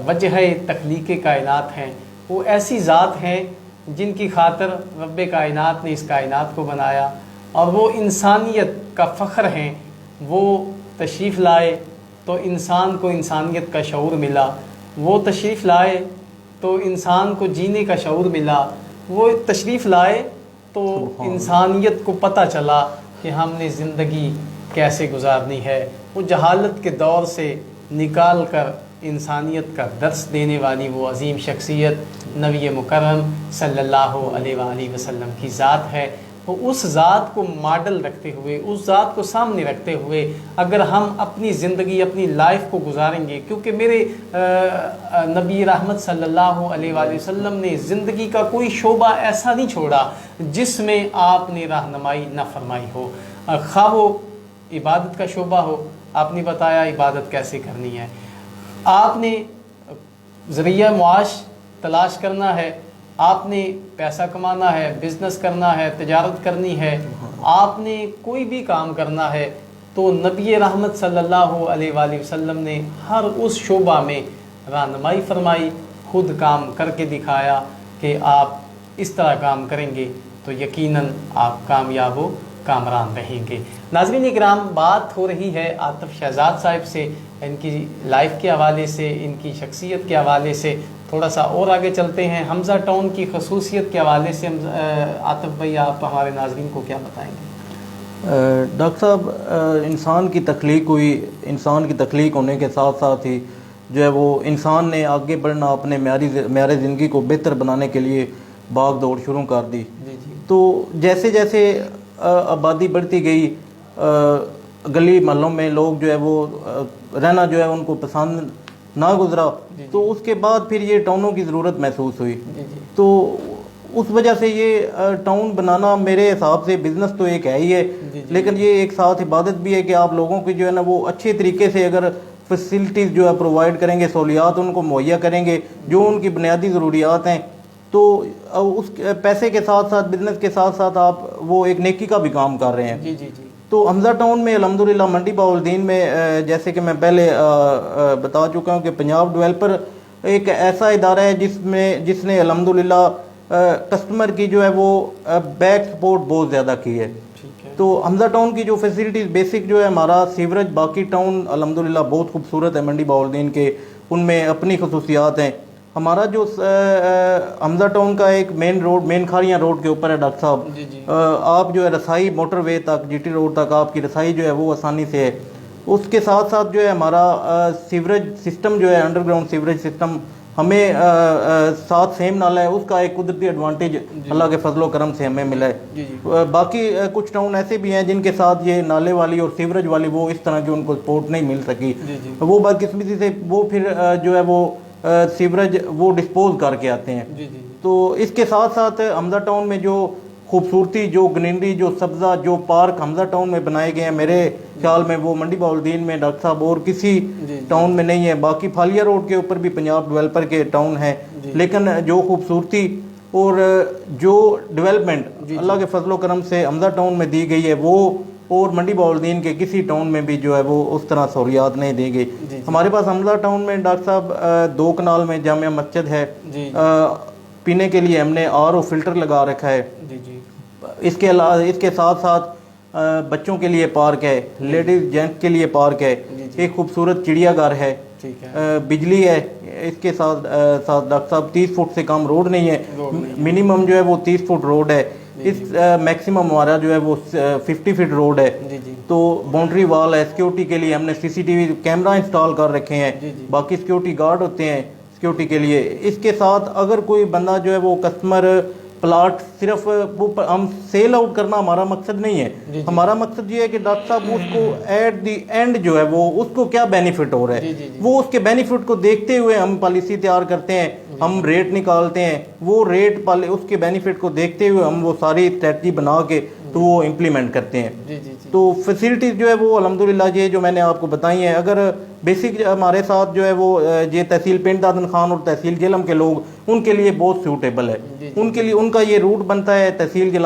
وجہ تخلیق کائنات ہیں، وہ ایسی ذات ہیں جن کی خاطر رب کائنات نے اس کائنات کو بنایا، اور وہ انسانیت کا فخر ہیں۔ وہ تشریف لائے تو انسان کو انسانیت کا شعور ملا، وہ تشریف لائے تو انسان کو جینے کا شعور ملا، وہ تشریف لائے تو انسانیت کو پتہ چلا کہ ہم نے زندگی کیسے گزارنی ہے۔ وہ جہالت کے دور سے نکال کر انسانیت کا درس دینے والی وہ عظیم شخصیت نبی مکرم صلی اللہ علیہ وآلہ وسلم کی ذات ہے۔ وہ اس ذات کو ماڈل رکھتے ہوئے، اس ذات کو سامنے رکھتے ہوئے اگر ہم اپنی زندگی، اپنی لائف کو گزاریں گے، کیونکہ میرے نبی رحمت صلی اللہ علیہ وآلہ وسلم نے زندگی کا کوئی شعبہ ایسا نہیں چھوڑا جس میں آپ نے رہنمائی نہ فرمائی ہو، خواہ وہ عبادت کا شعبہ ہو، آپ نے بتایا عبادت کیسے کرنی ہے، آپ نے ذریعہ معاش تلاش کرنا ہے، آپ نے پیسہ کمانا ہے، بزنس کرنا ہے، تجارت کرنی ہے، آپ نے کوئی بھی کام کرنا ہے، تو نبی رحمت صلی اللہ علیہ وآلہ وسلم نے ہر اس شعبہ میں رہنمائی فرمائی، خود کام کر کے دکھایا کہ آپ اس طرح کام کریں گے تو یقیناً آپ کامیاب و کامران رہیں گے۔ ناظرین اکرام، بات ہو رہی ہے عاطف شہزاد صاحب سے، ان کی لائف کے حوالے سے، ان کی شخصیت کے حوالے سے۔ تھوڑا سا اور آگے چلتے ہیں، حمزہ ٹاؤن کی خصوصیت کے حوالے سے عاطف بھائی آپ ہمارے ناظرین کو کیا بتائیں گے؟ ڈاکٹر صاحب، انسان کی تخلیق ہوئی، انسان کی تخلیق ہونے کے ساتھ ساتھ ہی جو ہے وہ انسان نے آگے بڑھنا، اپنے معیار زندگی کو بہتر بنانے کے لیے بھاگ دوڑ شروع کر دی. تو جیسے جیسے آبادی بڑھتی گئی، گلی محلوں میں لوگ جو ہے وہ رہنا جو ہے ان کو پسند نہ گزرا، تو اس کے بعد پھر یہ ٹاؤنوں کی ضرورت محسوس ہوئی. تو اس وجہ سے یہ ٹاؤن بنانا میرے حساب سے بزنس تو ایک ہے ہی ہے، لیکن یہ ایک ساتھ عبادت بھی ہے کہ آپ لوگوں کی جو ہے نا وہ اچھے طریقے سے اگر فیسلٹیز جو ہے پرووائڈ کریں گے، سہولیات ان کو مہیا کریں گے جو ان کی بنیادی ضروریات ہیں، تو اس پیسے کے ساتھ ساتھ، بزنس کے ساتھ ساتھ آپ وہ ایک نیکی کا بھی کام کر رہے ہیں. تو حمزہ ٹاؤن میں الحمدللہ منڈی بہاولدین میں جیسے کہ میں پہلے بتا چکا ہوں کہ پنجاب ڈیولپر ایک ایسا ادارہ ہے جس نے الحمدللہ کسٹمر کی جو ہے وہ بیک سپورٹ بہت زیادہ کی ہے. تو حمزہ ٹاؤن کی جو فیسلٹیز بیسک جو ہے ہمارا سیوریج، باقی ٹاؤن الحمدللہ بہت خوبصورت ہے منڈی بہاولدین کے، ان میں اپنی خصوصیات ہیں. ہمارا جو حمزہ ٹاؤن کا ایک مین روڈ، مین کھاریاں روڈ کے اوپر ہے ڈاکٹر صاحب، آپ جو ہے رسائی موٹر وے تک، جی ٹی روڈ تک آپ کی رسائی جو ہے وہ آسانی سے ہے. اس کے ساتھ ساتھ جو ہے ہمارا سیوریج سسٹم جو ہے انڈر گراؤنڈ سیوریج سسٹم ہمیں ساتھ سیم نالا ہے، اس کا ایک قدرتی ایڈوانٹیج اللہ کے فضل و کرم سے ہمیں ملا ہے. باقی کچھ ٹاؤن ایسے بھی ہیں جن کے ساتھ یہ نالے والی اور سیوریج والی وہ اس طرح کی ان کو سپورٹ نہیں مل سکی، وہ بدقسمتی سے وہ پھر جو ہے وہ سیوریج وہ ڈسپوز کر کے آتے ہیں. تو اس کے ساتھ ساتھ حمزہ ٹاؤن میں جو خوبصورتی، جو گرینری، جو سبزہ، جو پارک حمزہ ٹاؤن میں بنائے گئے ہیں، میرے خیال میں وہ منڈی بہاولدین میں ڈاکٹر صاحب اور کسی ٹاؤن میں نہیں ہے. باقی پھالیا روڈ کے اوپر بھی پنجاب ڈیولپر کے ٹاؤن ہیں، لیکن جو خوبصورتی اور جو ڈیولپمنٹ اللہ کے فضل و کرم سے حمزہ ٹاؤن میں دی گئی ہے وہ اور منڈی بہاولدین کے کسی ٹاؤن میں بھی جو ہے وہ اس طرح سہولیات نہیں دی گئی. ہمارے پاس حمزہ ٹاؤن میں ڈاکٹر صاحب 2 کنال میں جامع مسجد ہے، پینے کے لیے ہم نے RO فلٹر لگا رکھا ہے. اس کے ساتھ ساتھ بچوں کے لیے پارک ہے، لیڈیز جینٹس کے لیے پارک ہے، ایک خوبصورت چڑیا گھر ہے، بجلی ہے. اس کے ساتھ ڈاکٹر صاحب 30 فٹ سے کم روڈ نہیں ہے، منیمم جو ہے وہ 30 فٹ روڈ ہے. اس میکسیمم ہمارا جو ہے وہ 50 فٹ روڈ ہے. تو باؤنڈری وال ہے، سیکیورٹی کے لیے ہم نے CCTV کیمرہ انسٹال کر رکھے ہیں، باقی سیکیورٹی گارڈ ہوتے ہیں سیکیورٹی کے لیے. اس کے ساتھ اگر کوئی بندہ جو ہے وہ کسٹمر پلاٹ صرف وہ ہم سیل آؤٹ کرنا ہمارا مقصد نہیں ہے، ہمارا مقصد یہ ہے کہ ڈاکٹر صاحب اس کو ایٹ دی اینڈ جو ہے وہ اس کو کیا بینیفٹ ہو رہا ہے، وہ اس کے بینیفٹ کو دیکھتے ہوئے ہم پالیسی تیار کرتے ہیں، ہم ریٹ نکالتے ہیں، وہ ریٹ اس کے بینیفٹ کو دیکھتے ہوئے ہم وہ ساری اسٹریٹجی بنا کے تو وہ امپلیمنٹ کرتے ہیں. تو فیسلٹیز جو ہے وہ الحمدللہ یہ جو میں نے آپ کو بتائی ہیں، اگر بیسک ہمارے ساتھ جو ہے وہ یہ تحصیل پنڈ دادن خان اور تحصیل جہلم کے لوگ ان کے لیے بہت سوٹیبل ہے. ان کے لیے ان کا یہ روٹ بنتا ہے تحصیل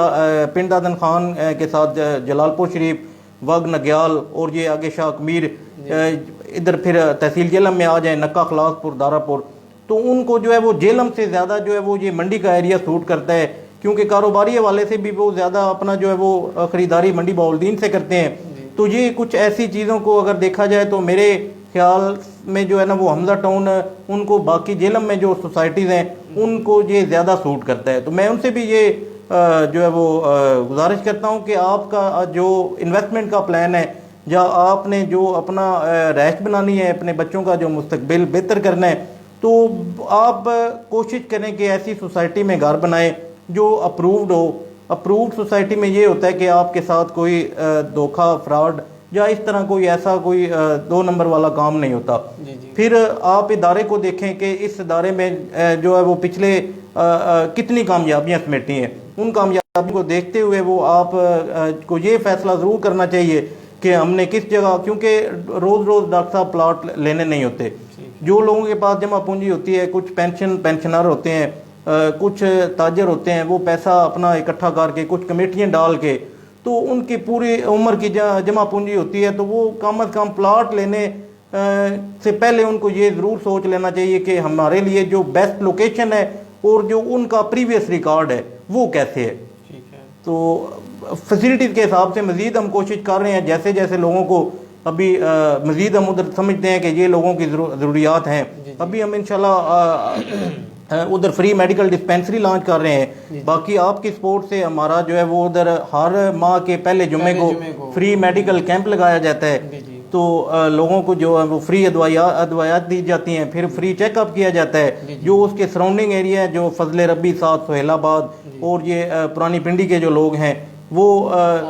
پنڈ دادن خان کے ساتھ جلال پور شریف، وگ نگیال اور یہ آگے شاہ کمیر، ادھر پھر تحصیل جہلم میں آ جائیں نکا خلاص پور، دارا پور. تو ان کو جو ہے وہ جہلم سے زیادہ جو ہے وہ یہ منڈی کا ایریا سوٹ کرتا ہے، کیونکہ کاروباری حوالے سے بھی وہ زیادہ اپنا جو ہے وہ خریداری منڈی بہاولدین سے کرتے ہیں. تو یہ کچھ ایسی چیزوں کو اگر دیکھا جائے تو میرے خیال میں جو ہے نا وہ حمزہ ٹاؤن ان کو باقی جہلم میں جو سوسائٹیز ہیں ان کو یہ زیادہ سوٹ کرتا ہے. تو میں ان سے بھی یہ جو ہے وہ گزارش کرتا ہوں کہ آپ کا جو انویسٹمنٹ کا پلان ہے یا آپ نے جو اپنا رہائش بنانی ہے، اپنے بچوں کا جو مستقبل بہتر کرنا ہے، تو آپ کوشش کریں کہ ایسی سوسائٹی میں گھر بنائیں جو اپرووڈ ہو. اپرووڈ سوسائٹی میں یہ ہوتا ہے کہ آپ کے ساتھ کوئی دھوکہ، فراڈ یا اس طرح کوئی ایسا کوئی 2 نمبر والا کام نہیں ہوتا. پھر آپ ادارے کو دیکھیں کہ اس ادارے میں جو ہے وہ پچھلے کتنی کامیابیاں سمیٹی ہیں، ان کامیابی کو دیکھتے ہوئے وہ آپ کو یہ فیصلہ ضرور کرنا چاہیے کہ ہم نے کس جگہ، کیونکہ روز روز ڈاکٹر صاحب پلاٹ لینے نہیں ہوتے. جو لوگوں کے پاس جمع پونجی ہوتی ہے، کچھ پینشنر ہوتے ہیں، کچھ تاجر ہوتے ہیں، وہ پیسہ اپنا اکٹھا کر کے کچھ کمیٹیاں ڈال کے تو ان کی پوری عمر کی جمع پونجی ہوتی ہے. تو وہ کم از کم پلاٹ لینے سے پہلے ان کو یہ ضرور سوچ لینا چاہیے کہ ہمارے لیے جو بیسٹ لوکیشن ہے اور جو ان کا پریویس ریکارڈ ہے وہ کیسے ہے. تو فیسلٹیز کے حساب سے مزید ہم کوشش کر رہے ہیں، جیسے جیسے لوگوں کو ابھی مزید ہم ادھر سمجھتے ہیں کہ یہ لوگوں کی ضروریات ہیں، ابھی ہم انشاءاللہ ادھر فری میڈیکل ڈسپینسری لانچ کر رہے ہیں. باقی آپ کی سپورٹ سے ہمارا جو ہے وہ ادھر ہر ماہ کے پہلے جمعے کو فری میڈیکل کیمپ لگایا جاتا ہے. تو لوگوں کو جو ہے وہ فری ادویات دی جاتی ہیں، پھر فری چیک اپ کیا جاتا ہے، جو اس کے سراؤنڈنگ ایریا ہے، جو فضل ربی ساتھ سہیل آباد اور یہ پرانی پنڈی کے جو لوگ ہیں وہ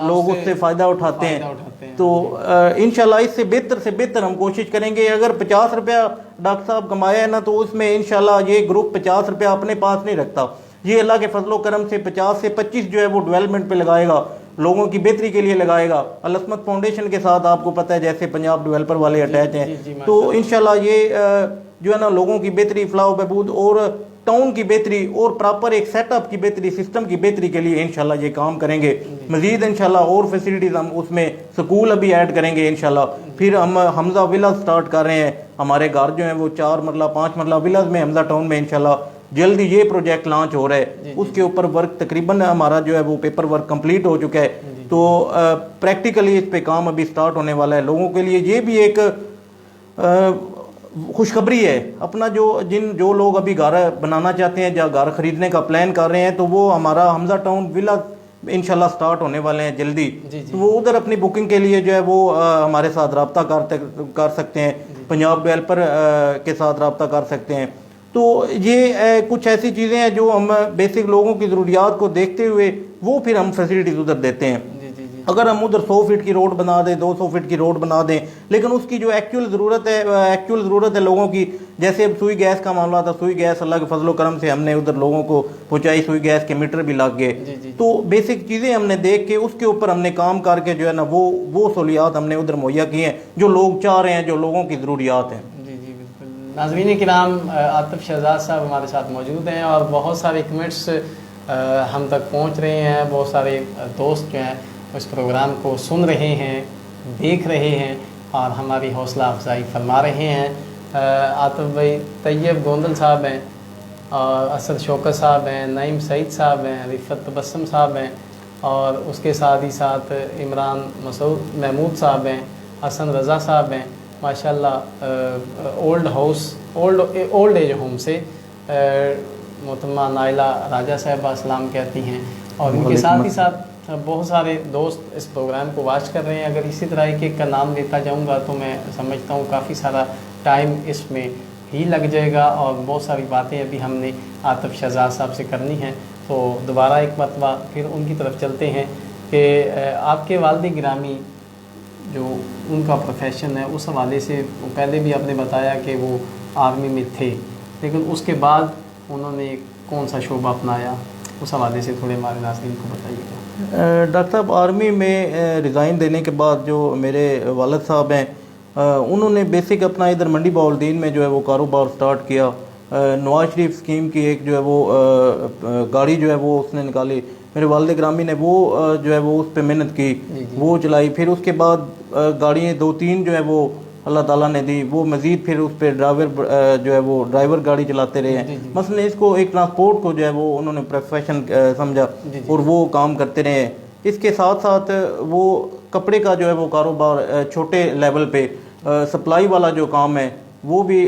لوگ اس سے فائدہ اٹھاتے ہیں۔ تو انشاءاللہ اس سے بہتر ہم کوشش کریں گے۔ اگر 50 روپیہ ڈاکٹر صاحب کمایا ہے نا، تو اس میں انشاءاللہ یہ گروپ 50 روپیہ اپنے پاس نہیں رکھتا، یہ اللہ کے فضل و کرم سے 50 سے 25 جو ہے وہ ڈیولپمنٹ پہ لگائے گا، لوگوں کی بہتری کے لیے لگائے گا۔ العصمت فاؤنڈیشن کے ساتھ آپ کو پتہ ہے جیسے پنجاب ڈیولپر والے اٹیچ ہیں، تو انشاءاللہ یہ جو ہے نا لوگوں کی بہتری، فلاح و بہبود اور ٹاؤن کی بہتری اور پراپر ایک سیٹ اپ کی بہتری، سسٹم کی بہتری کے لیے انشاءاللہ یہ کام کریں گے۔ مزید انشاءاللہ اور فیسلٹیز ہم اس میں سکول ابھی ایڈ کریں گے انشاءاللہ۔ پھر ہم حمزہ ولاز سٹارٹ کر رہے ہیں، ہمارے گھر جو ہیں وہ 4 مرلہ 5 مرلہ ولاز میں حمزہ ٹاؤن میں انشاءاللہ جلدی یہ پروجیکٹ لانچ ہو رہا ہے۔ اس کے اوپر ورک تقریباً ہمارا جو ہے وہ پیپر ورک کمپلیٹ ہو چکا ہے، تو پریکٹیکلی اس پہ کام ابھی سٹارٹ ہونے والا ہے۔ لوگوں کے لیے یہ بھی ایک خوشخبری ہے، اپنا جو لوگ ابھی گھر بنانا چاہتے ہیں یا گھر خریدنے کا پلان کر رہے ہیں، تو وہ ہمارا حمزہ ٹاؤن ولا انشاءاللہ سٹارٹ ہونے والے ہیں جلدی، تو وہ ادھر اپنی بکنگ کے لیے جو ہے وہ ہمارے ساتھ رابطہ کر سکتے ہیں، پنجاب ڈیولپر کے ساتھ رابطہ کر سکتے ہیں۔ تو یہ کچھ ایسی چیزیں ہیں جو ہم بیسک لوگوں کی ضروریات کو دیکھتے ہوئے وہ پھر ہم فیسلٹیز ادھر دیتے ہیں۔ اگر ہم ادھر 100 فٹ کی روڈ بنا دیں، 200 فٹ کی روڈ بنا دیں، لیکن اس کی جو ایکچوئل ضرورت ہے لوگوں کی، جیسے اب سوئی گیس کا معاملہ تھا، سوئی گیس اللہ کے فضل و کرم سے ہم نے ادھر لوگوں کو پہنچائی، سوئی گیس کے میٹر بھی لگ گئے، تو بیسک چیزیں ہم نے دیکھ کے اس کے اوپر ہم نے کام کر کے جو ہے نا وہ سہولیات ہم نے ادھر مہیا کی ہیں جو لوگ چاہ رہے ہیں، جو لوگوں کی ضروریات ہیں۔ ناظرین کرام، عاطف شہزاد صاحب ہمارے ساتھ موجود ہیں اور بہت سارے کمنٹس ہم تک پہنچ رہے ہیں، بہت سارے دوست جو ہیں اس پروگرام کو سن رہے ہیں، دیکھ رہے ہیں اور ہماری حوصلہ افزائی فرما رہے ہیں۔ عاطف بھائی طیب گوندل صاحب ہیں، اور اسد شوکت صاحب ہیں، نعیم سعید صاحب ہیں، رفت تبسم صاحب ہیں، اور اس کے ساتھ ہی ساتھ عمران مسعود محمود صاحب ہیں، حسن رضا صاحب ہیں، ماشاءاللہ اولڈ ایج ہوم سے محترمہ نائلہ راجہ صاحبہ سلام کہتی ہیں، اور ان کے ساتھ ہی ساتھ بہت سارے دوست اس پروگرام کو واچ کر رہے ہیں۔ اگر اسی طرح ایک کا نام لیتا جاؤں گا تو میں سمجھتا ہوں کافی سارا ٹائم اس میں ہی لگ جائے گا، اور بہت ساری باتیں ابھی ہم نے عاطف شہزاد صاحب سے کرنی ہیں، تو دوبارہ ایک مرتبہ پھر ان کی طرف چلتے ہیں کہ آپ کے والد گرامی جو ان کا پروفیشن ہے، اس حوالے سے پہلے بھی آپ نے بتایا کہ وہ آرمی میں تھے، لیکن اس کے بعد انہوں نے کون سا شعبہ اپنایا، اس حوالے سے تھوڑے ہمارے ناظرین کو بتائیے گا۔ ڈاکٹر صاحب آرمی میں ریزائن دینے کے بعد جو میرے والد صاحب ہیں، انہوں نے بیسک اپنا ادھر منڈی بہاولدین میں جو ہے وہ کاروبار سٹارٹ کیا۔ نواز شریف اسکیم کی ایک جو ہے وہ گاڑی جو ہے وہ اس نے نکالی، میرے والد گرامی نے وہ جو ہے وہ اس پہ محنت کی، وہ چلائی، پھر اس کے بعد گاڑیاں 2-3 جو ہے وہ اللہ تعالیٰ نے دی، وہ مزید پھر اس پہ ڈرائیور جو ہے وہ ڈرائیور گاڑی چلاتے رہے ہیں، مثلا اس کو ایک ٹرانسپورٹ کو جو ہے وہ انہوں نے پروفیشن سمجھا اور وہ کام کرتے رہے ہیں۔ اس کے ساتھ ساتھ وہ کپڑے کا جو ہے وہ کاروبار چھوٹے لیول پہ سپلائی والا جو کام ہے وہ بھی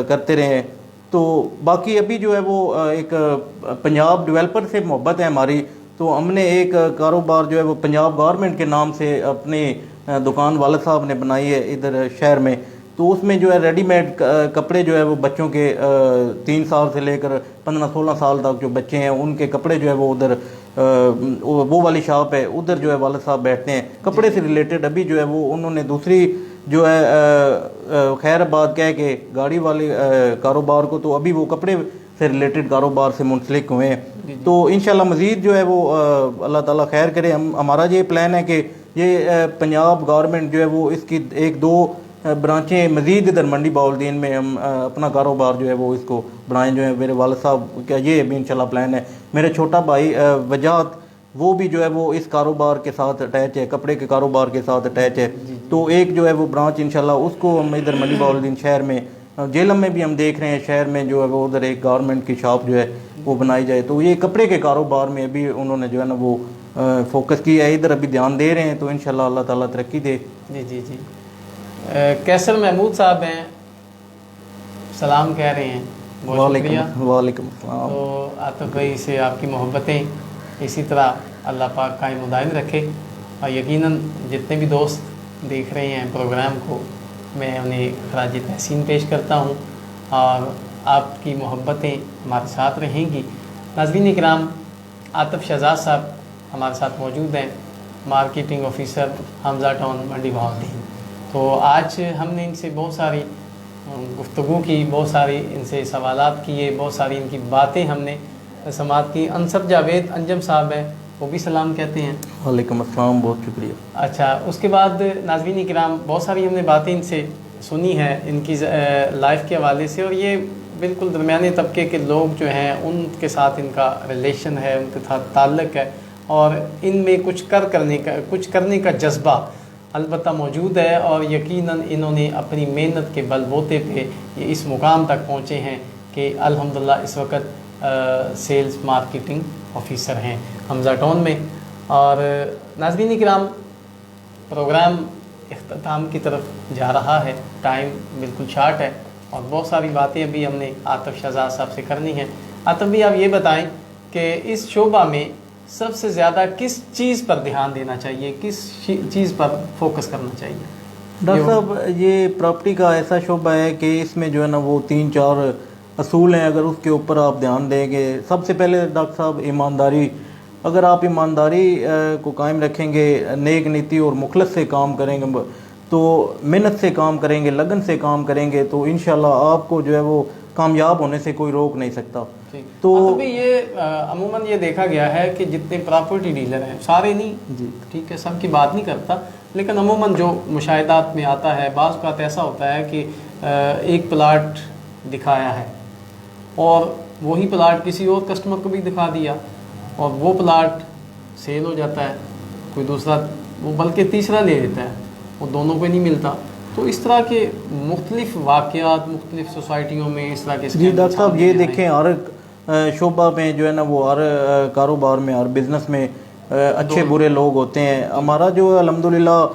کرتے رہے ہیں۔ تو باقی ابھی جو ہے وہ ایک پنجاب ڈیولپر سے محبت ہے ہماری، تو ہم نے ایک کاروبار جو ہے وہ پنجاب گورنمنٹ کے نام سے اپنی دکان والد صاحب نے بنائی ہے ادھر شہر میں، تو اس میں جو ہے ریڈی میڈ کپڑے جو ہے وہ بچوں کے 3 سال سے لے کر 15-16 سال تک جو بچے ہیں ان کے کپڑے جو ہے وہ ادھر وہ والی شاپ ہے، ادھر جو ہے والد صاحب بیٹھتے ہیں کپڑے سے ریلیٹڈ۔ ابھی جو ہے وہ انہوں نے دوسری جو ہے خیر آباد کہہ کے گاڑی والے کاروبار کو، تو ابھی وہ کپڑے سے ریلیٹڈ کاروبار سے منسلک ہوئے ہیں، تو انشاءاللہ مزید جو ہے وہ اللہ تعالیٰ خیر کرے۔ ہمارا یہ پلان ہے کہ یہ پنجاب گورنمنٹ جو ہے وہ اس کی 1-2 برانچیں مزید ادھر منڈی بہاولدین میں ہم اپنا کاروبار جو ہے وہ اس کو بنائیں، جو ہے میرے والد صاحب کا یہ بھی انشاءاللہ پلان ہے۔ میرے چھوٹا بھائی وجاہت وہ بھی جو ہے وہ اس کاروبار کے ساتھ اٹیچ ہے، کپڑے کے کاروبار کے ساتھ اٹیچ ہے، تو ایک جو ہے وہ برانچ انشاءاللہ اس کو ہم ادھر منڈی بہاولدین شہر میں، جیلم میں بھی ہم دیکھ رہے ہیں شہر میں جو ہے وہ ادھر ایک گورنمنٹ کی شاپ جو ہے وہ بنائی جائے، تو یہ کپڑے کے کاروبار میں ابھی انہوں نے جو ہے نا وہ فوکس کیا ہے، ادھر ابھی دھیان دے رہے ہیں، تو انشاءاللہ اللہ تعالیٰ ترقی دے۔ جی کیسر محمود صاحب ہیں، سلام کہہ رہے ہیں، بہت شکریہ۔ وعلیکم السلام۔ تو عاطف بھائی سے آپ کی محبتیں اسی طرح اللہ پاک قائم و دائم رکھے، اور یقیناً جتنے بھی دوست دیکھ رہے ہیں پروگرام کو، میں انہیں خراج تحسین پیش کرتا ہوں اور آپ کی محبتیں ہمارے ساتھ رہیں گی۔ ناظرین کرام، عاطف شہزاد صاحب ہمارے ساتھ موجود ہیں، مارکیٹنگ آفیسر حمزہ ٹاؤن منڈی بہاولپور۔ تو آج ہم نے ان سے بہت ساری گفتگو کی، بہت ساری ان سے سوالات کیے، بہت ساری ان کی باتیں ہم نے سماعت کی۔ انصر جاوید انجم صاحب ہیں، وہ بھی سلام کہتے ہیں۔ وعلیکم السلام، بہت شکریہ۔ اچھا، اس کے بعد ناظرین کرام بہت ساری ہم نے باتیں ان سے سنی ہیں ان کی لائف کے حوالے سے، اور یہ بالکل درمیانے طبقے کے لوگ جو ہیں ان کے ساتھ ان کا ریلیشن ہے، ان کے ساتھ تعلق ہے، اور ان میں کچھ کرنے کا جذبہ البتہ موجود ہے، اور یقیناً انہوں نے اپنی محنت کے بل بوتے پہ یہ اس مقام تک پہنچے ہیں کہ الحمدللہ اس وقت سیلز مارکیٹنگ آفیسر ہیں حمزہ ٹاؤن میں۔ اور ناظرین کرام، پروگرام اختتام کی طرف جا رہا ہے، ٹائم بالکل شارٹ ہے، اور بہت ساری باتیں ابھی ہم نے عاطف شہزاد صاحب سے کرنی ہیں۔ عاطف بھی آپ یہ بتائیں کہ اس شعبہ میں سب سے زیادہ کس چیز پر دھیان دینا چاہیے، کس چیز پر فوکس کرنا چاہیے؟ ڈاکٹر صاحب، یہ پراپرٹی کا ایسا شعبہ ہے کہ اس میں جو ہے نا وہ 3-4 اصول ہیں، اگر اس کے اوپر آپ دھیان دیں گے۔ سب سے پہلے ڈاکٹر صاحب ایمانداری، اگر آپ ایمانداری کو قائم رکھیں گے، نیک نیتی اور مخلص سے کام کریں گے، تو محنت سے کام کریں گے، لگن سے کام کریں گے، تو انشاءاللہ آپ کو جو ہے وہ کامیاب ہونے سے کوئی روک نہیں سکتا۔ تو یہ عموماً یہ دیکھا گیا ہے کہ جتنے پراپرٹی ڈیلر ہیں، سارے نہیں جی ٹھیک ہے، سب کی بات نہیں کرتا، لیکن عموماً جو مشاہدات میں آتا ہے، بعض اوقات ایسا ہوتا ہے کہ ایک پلاٹ دکھایا ہے اور وہی پلاٹ کسی اور کسٹمر کو بھی دکھا دیا، اور وہ پلاٹ سیل ہو جاتا ہے، کوئی دوسرا وہ بلکہ تیسرا لے لیتا ہے، وہ دونوں کو نہیں ملتا۔ تو اس طرح کے مختلف واقعات مختلف سوسائٹیوں میں اس طرح کے جی ڈاکٹر صاحب، یہ دیکھیں ہر شعبہ میں جو ہے نا وہ ہر کاروبار میں، ہر بزنس میں اچھے برے لوگ ہوتے ہیں۔ ہمارا جو الحمدللہ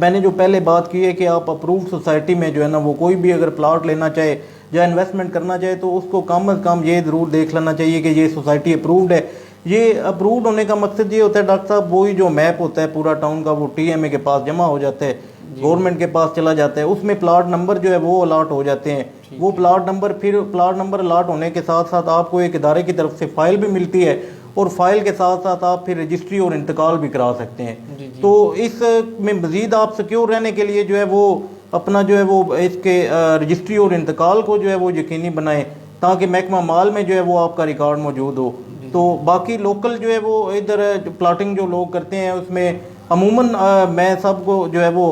میں نے جو پہلے بات کی ہے کہ آپ اپرووڈ سوسائٹی میں جو ہے نا وہ کوئی بھی اگر پلاٹ لینا چاہے یا انویسٹمنٹ کرنا چاہے تو اس کو کم از کم یہ ضرور دیکھ لینا چاہیے کہ یہ سوسائٹی اپرووڈ ہے۔ یہ اپرووڈ ہونے کا مقصد یہ ہوتا ہے ڈاکٹر صاحب، وہی جو میپ ہوتا ہے پورا ٹاؤن کا، وہ ٹی ایم اے کے پاس جمع ہو جاتا ہے، گورنمنٹ کے پاس چلا جاتا ہے، اس میں پلاٹ نمبر جو ہے وہ الاٹ ہو جاتے ہیں۔ وہ پلاٹ نمبر الاٹ ہونے کے ساتھ ساتھ آپ کو ایک ادارے کی طرف سے فائل بھی ملتی ہے، اور فائل کے ساتھ ساتھ آپ پھر رجسٹری اور انتقال بھی کرا سکتے ہیں۔ تو اس میں مزید آپ سیکیور رہنے کے لیے جو ہے وہ اپنا جو ہے وہ اس کے رجسٹری اور انتقال کو جو ہے وہ یقینی بنائیں، تاکہ محکمہ مال میں جو ہے وہ آپ کا ریکارڈ موجود ہو۔ تو باقی لوکل جو ہے وہ ادھر پلاٹنگ جو لوگ کرتے ہیں اس میں عموماً میں سب کو جو ہے وہ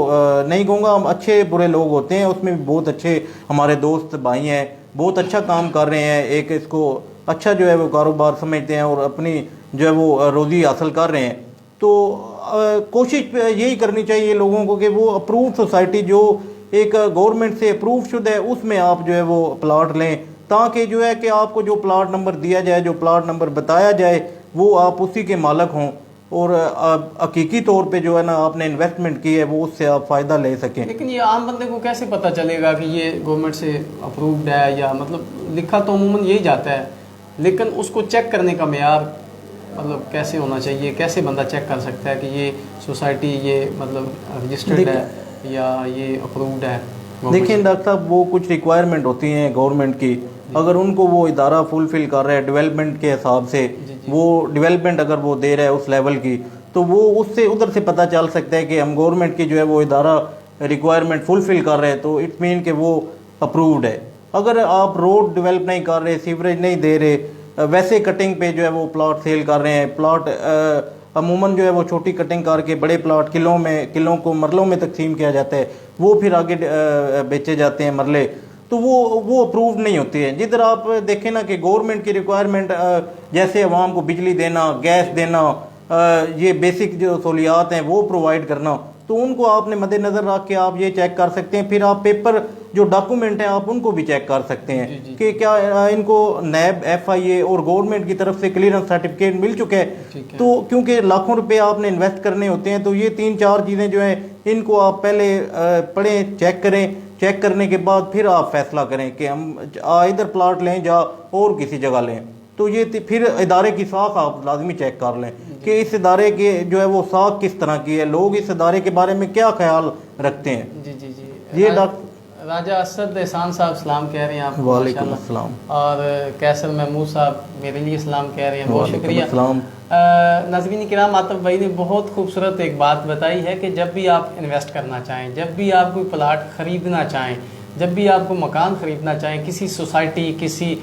نہیں کہوں گا، ہم اچھے برے لوگ ہوتے ہیں، اس میں بھی بہت اچھے ہمارے دوست بھائی ہیں، بہت اچھا کام کر رہے ہیں، ایک اس کو اچھا جو ہے وہ کاروبار سمجھتے ہیں اور اپنی جو ہے وہ روزی حاصل کر رہے ہیں۔ تو کوشش یہی کرنی چاہیے لوگوں کو کہ وہ اپرووڈ سوسائٹی جو ایک گورنمنٹ سے اپروو شدہ ہے اس میں آپ جو ہے وہ پلاٹ لیں، تاکہ جو ہے کہ آپ کو جو پلاٹ نمبر دیا جائے، جو پلاٹ نمبر بتایا جائے، وہ آپ اسی کے مالک ہوں، اور حقیقی طور پہ جو ہے نا آپ نے انویسٹمنٹ کی ہے وہ اس سے آپ فائدہ لے سکیں۔ لیکن یہ عام بندے کو کیسے پتہ چلے گا کہ یہ گورنمنٹ سے اپرووڈ ہے، یا مطلب لکھا تو عموماً یہی جاتا ہے، لیکن اس کو چیک کرنے کا معیار مطلب کیسے ہونا چاہیے، کیسے بندہ چیک کر سکتا ہے کہ یہ سوسائٹی یہ مطلب رجسٹرڈ ہے یا یہ اپرووڈ ہے؟ دیکھیں ڈاکٹر صاحب، وہ کچھ ریکوائرمنٹ ہوتی ہیں گورنمنٹ کی، اگر ان کو وہ ادارہ فلفل کر رہا ہے ڈیولپمنٹ کے حساب سے، وہ ڈیولپمنٹ اگر وہ دے رہا ہے اس لیول کی، تو وہ اس سے ادھر سے پتہ چل سکتا ہے کہ ہم گورنمنٹ کی جو ہے وہ ادارہ ریکوائرمنٹ فلفل کر رہے ہیں، تو اٹ مین کہ وہ اپرووڈ ہے۔ اگر آپ روڈ ڈیولپ نہیں کر رہے، سیوریج نہیں دے رہے، ویسے کٹنگ پہ جو ہے وہ پلاٹ سیل کر رہے ہیں، پلاٹ عموماً جو ہے وہ چھوٹی کٹنگ کر کے بڑے پلاٹ کلوں کو مرلوں میں تقسیم کیا جاتا ہے، وہ پھر آگے بیچے جاتے ہیں مرلے، تو وہ اپرووڈ نہیں ہوتے ہیں۔ جدھر آپ دیکھیں نا کہ گورنمنٹ کی ریکوائرمنٹ جیسے عوام کو بجلی دینا، گیس دینا، یہ بیسک جو سہولیات ہیں وہ پرووائڈ کرنا، تو ان کو آپ نے مد نظر رکھ کے آپ یہ چیک کر سکتے ہیں۔ پھر آپ پیپر جو ڈاکومنٹ ہیں آپ ان کو بھی چیک کر سکتے ہیں کہ کیا ان کو نیب، ایف آئی اے اور گورنمنٹ کی طرف سے کلیئرنس سرٹیفکیٹ مل چکا ہے۔ تو کیونکہ لاکھوں روپے آپ نے انویسٹ کرنے ہوتے ہیں، تو یہ 3-4 چیزیں جو ہیں ان کو آپ پہلے پڑھیں، چیک کریں، چیک کرنے کے بعد پھر آپ فیصلہ کریں کہ ہم ادھر پلاٹ لیں یا اور کسی جگہ لیں۔ تو یہ پھر ادارے کی ساکھ آپ لازمی چیک کر لیں کہ اس ادارے کے جو ہے وہ ساکھ کس طرح کی ہے، لوگ اس ادارے کے بارے میں کیا خیال رکھتے ہیں۔ جی جی جی، یہ راجہ اسد احسان صاحب سلام کہہ رہے ہیں آپ کو، وعلیکم السلام، اور کیسر محمود صاحب میرے لیے سلام کہہ رہے ہیں، بہت شکریہ۔ السلام۔ ناظرین کرام، عاطف بھائی نے بہت خوبصورت ایک بات بتائی ہے کہ جب بھی آپ انویسٹ کرنا چاہیں، جب بھی آپ کوئی پلاٹ خریدنا چاہیں، جب بھی آپ کو مکان خریدنا چاہیں، کسی سوسائٹی، کسی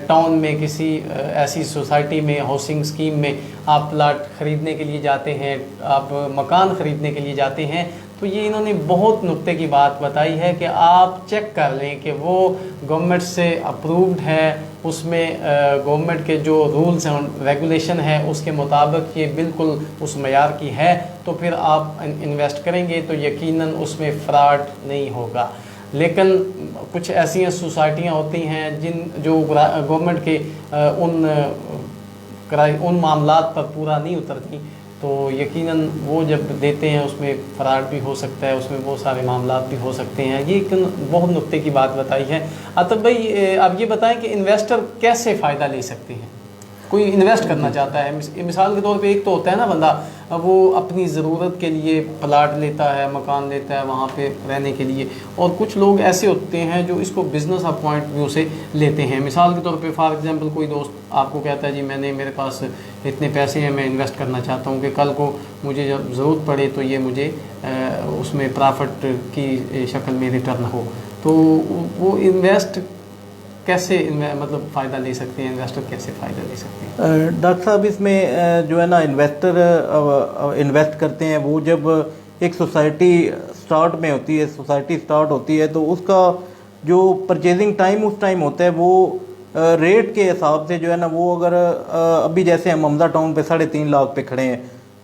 ٹاؤن میں، کسی ایسی سوسائٹی میں، ہاؤسنگ اسکیم میں آپ پلاٹ خریدنے کے لیے جاتے ہیں، آپ مکان خریدنے کے لیے جاتے ہیں، تو یہ انہوں نے بہت نقطے کی بات بتائی ہے کہ آپ چیک کر لیں کہ وہ گورنمنٹ سے اپرووڈ ہے، اس میں گورنمنٹ کے جو رولز ہیں، ریگولیشن ہے، اس کے مطابق یہ بالکل اس معیار کی ہے، تو پھر آپ انویسٹ کریں گے تو یقیناً اس میں فراڈ نہیں ہوگا۔ لیکن کچھ ایسی سوسائٹیاں ہوتی ہیں جو گورنمنٹ کے ان معاملات پر پورا نہیں اترتی، تو یقیناً وہ جب دیتے ہیں اس میں فراڈ بھی ہو سکتا ہے، اس میں بہت سارے معاملات بھی ہو سکتے ہیں۔ یہ ایک بہت نقطے کی بات بتائی ہے۔ عاطف بھائی، آپ یہ بتائیں کہ انویسٹر کیسے فائدہ لے سکتے ہیں؟ کوئی انویسٹ کرنا چاہتا ہے، مثال کے طور پہ ایک تو ہوتا ہے نا بندہ، وہ اپنی ضرورت کے لیے پلاٹ لیتا ہے، مکان لیتا ہے وہاں پہ رہنے کے لیے، اور کچھ لوگ ایسے ہوتے ہیں جو اس کو بزنس پوائنٹ ویو سے لیتے ہیں۔ مثال کے طور پہ فار ایگزامپل کوئی دوست آپ کو کہتا ہے جی میرے پاس اتنے پیسے ہیں، میں انویسٹ کرنا چاہتا ہوں کہ کل کو مجھے جب ضرورت پڑے تو یہ مجھے اس میں پرافٹ کی شکل میں ریٹرن ہو، تو وہ انویسٹ کیسے مطلب فائدہ لے سکتے ہیں، انویسٹر کیسے فائدہ لے سکتے ہیں؟ ڈاکٹر صاحب، اس میں جو ہے نا انویسٹر انویسٹ کرتے ہیں وہ جب ایک سوسائٹی سٹارٹ میں ہوتی ہے، سوسائٹی سٹارٹ ہوتی ہے تو اس کا جو پرچیزنگ ٹائم اس ٹائم ہوتا ہے وہ ریٹ کے حساب سے جو ہے نا، وہ اگر ابھی جیسے ہم حمزہ ٹاؤن پہ 3.5 لاکھ پہ کھڑے ہیں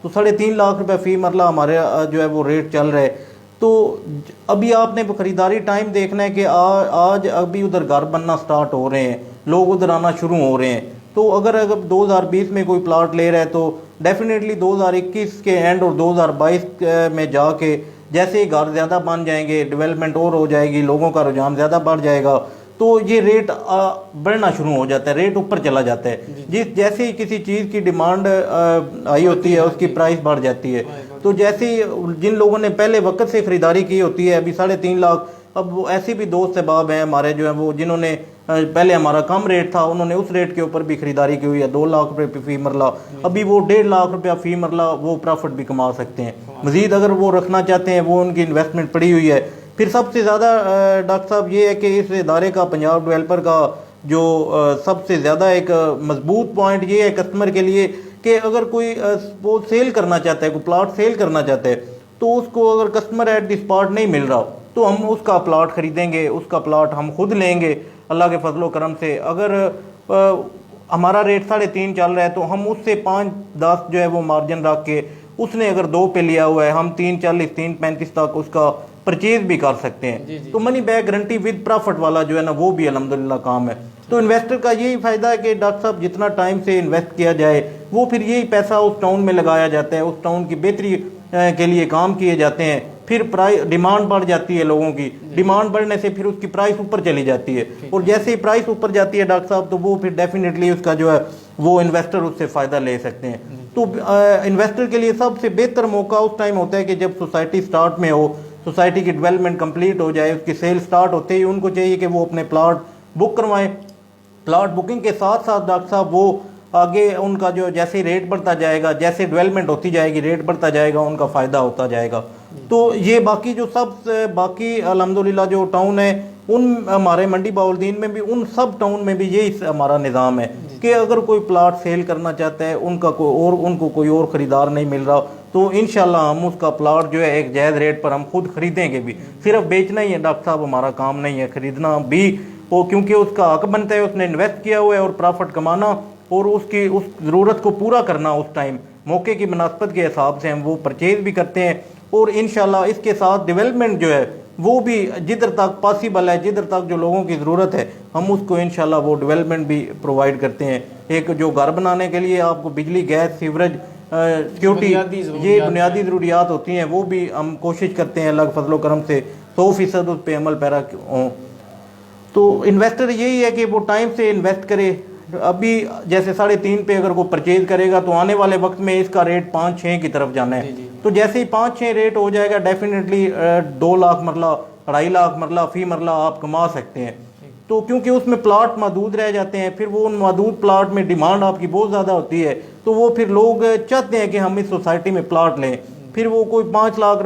تو 3.5 لاکھ روپے فی مرلہ ہمارے جو ہے وہ ریٹ چل رہا ہے، تو ابھی آپ نے خریداری ٹائم دیکھنا ہے کہ آج ابھی ادھر گھر بننا سٹارٹ ہو رہے ہیں، لوگ ادھر آنا شروع ہو رہے ہیں، تو اگر 2020 میں کوئی پلاٹ لے رہا ہے تو ڈیفینیٹلی 2021 کے اینڈ اور 2022 میں جا کے جیسے ہی گھر زیادہ بن جائیں گے، ڈیولپمنٹ اور ہو جائے گی، لوگوں کا رجحان زیادہ بڑھ جائے گا، تو یہ ریٹ بڑھنا شروع ہو جاتا ہے، ریٹ اوپر چلا جاتا ہے۔ جیسے ہی کسی چیز کی ڈیمانڈ آئی ہوتی ہے اس کی پرائس بڑھ جاتی ہے، تو جیسے ہی جن لوگوں نے پہلے وقت سے خریداری کی ہوتی ہے، ابھی 3.5 لاکھ، اب وہ ایسے بھی دوست احباب ہیں ہمارے جو ہیں وہ جنہوں نے پہلے ہمارا کم ریٹ تھا، انہوں نے اس ریٹ کے اوپر بھی خریداری کی ہوئی ہے، 2 لاکھ روپے فی مرلہ، ابھی وہ 1.5 لاکھ روپیہ فی مرلہ وہ پرافٹ بھی کما سکتے ہیں۔ مزید اگر وہ رکھنا چاہتے ہیں، وہ ان کی انویسٹمنٹ پڑی ہوئی ہے۔ پھر سب سے زیادہ ڈاکٹر صاحب یہ ہے کہ اس ادارے کا، پنجاب ڈیولپر کا جو سب سے زیادہ ایک مضبوط پوائنٹ یہ ہے کسٹمر کے لیے کہ اگر کوئی وہ سیل کرنا چاہتا ہے، کوئی پلاٹ سیل کرنا چاہتا ہے، تو اس کو اگر کسٹمر ایٹ دی اسپاٹ نہیں مل رہا تو ہم اس کا پلاٹ خریدیں گے، اس کا پلاٹ ہم خود لیں گے اللہ کے فضل و کرم سے۔ اگر ہمارا ریٹ 3.5 چل رہا ہے تو ہم اس سے 5-10 جو ہے وہ مارجن رکھ کے، اس نے اگر 2 پہ لیا ہوا ہے، ہم 3.40 3.35 تک اس کا پرچیز بھی کر سکتے ہیں۔ تو money back guarantee with profit والا جو ہے نا وہ بھی الحمدللہ کام ہے۔ تو انویسٹر کا یہی فائدہ ہے کہ ڈاکٹر صاحب جتنا ٹائم سے انویسٹ کیا جائے وہ پھر یہی پیسہ اس ٹاؤن میں لگایا جاتا ہے، اس ٹاؤن کی بہتری کے لیے کام کیے جاتے ہیں، پھر ڈیمانڈ بڑھ جاتی ہے لوگوں کی، ڈیمانڈ بڑھنے سے پھر اس کی پرائس اوپر چلی جاتی ہے، اور جیسے ہی پرائس اوپر جاتی ہے ڈاکٹر صاحب تو وہ پھر ڈیفینیٹلی اس کا جو ہے وہ انویسٹر اس سے فائدہ لے سکتے ہیں۔ تو انویسٹر کے لیے سب سے بہتر موقع اس ٹائم ہوتا ہے کہ جب سوسائٹی سٹارٹ میں ہو، سوسائٹی کی ڈیولپمنٹ کمپلیٹ ہو جائے، اس کی سیل سٹارٹ ہوتے ہی ان کو چاہیے کہ وہ اپنے پلاٹ بک کروائیں۔ پلاٹ بکنگ کے ساتھ ساتھ ڈاکٹر صاحب وہ آگے ان کا جو جیسے ریٹ بڑھتا جائے گا، جیسے ڈیولپمنٹ ہوتی جائے گی، ریٹ بڑھتا جائے گا، ان کا فائدہ ہوتا جائے گا۔ تو یہ باقی جو سب باقی الحمدللہ جو ٹاؤن ہے، ان ہمارے منڈی بہاولدین میں بھی، ان سب ٹاؤن میں بھی یہی ہمارا نظام ہے کہ اگر کوئی پلاٹ سیل کرنا چاہتا ہے، ان کو کوئی اور خریدار نہیں مل رہا تو انشاءاللہ ہم اس کا پلاٹ جو ہے ایک جائز ریٹ پر ہم خود خریدیں گے بھی۔ صرف بیچنا ہی ہے ڈاکٹر صاحب ہمارا کام نہیں ہے، خریدنا بھی وہ کیونکہ اس کا حق بنتا ہے، اس نے انویسٹ کیا ہوا ہے، اور پرافٹ کمانا اور اس کی اس ضرورت کو پورا کرنا اس ٹائم موقع کی مناسبت کے حساب سے ہم وہ پرچیز بھی کرتے ہیں، اور انشاءاللہ اس کے ساتھ ڈیولپمنٹ جو ہے وہ بھی جدھر تک پاسبل ہے، جدھر تک جو لوگوں کی ضرورت ہے ہم اس کو انشاءاللہ وہ ڈیولپمنٹ بھی پرووائڈ کرتے ہیں۔ ایک جو گھر بنانے کے لیے آپ کو بجلی، گیس، سیوریج، سیکورٹی، یہ بنیادی ضروریات ہوتی ہیں، وہ بھی ہم کوشش کرتے ہیں اللہ کے فضل و کرم سے 100% اس پہ عمل پیرا ہوں۔ تو انویسٹر یہی ہے کہ وہ ٹائم سے انویسٹ کرے، ابھی جیسے 3.5 پہ اگر کوئی پرچیز کرے گا تو آنے والے وقت میں اس کا ریٹ 5-6 کی طرف جانا ہے. تو جیسے ہی 5-6 ریٹ ہو جائے گا ڈیفینیٹلی 2 لاکھ مرلہ 2.5 لاکھ مرلہ فی مرلہ آپ کما سکتے ہیں. تو کیونکہ اس میں پلاٹ محدود رہ جاتے ہیں, پھر وہ ان محدود پلاٹ میں ڈیمانڈ آپ کی بہت زیادہ ہوتی ہے, تو وہ پھر لوگ چاہتے ہیں کہ ہم اس سوسائٹی میں پلاٹ لیں. پھر وہ کوئی 5 لاکھ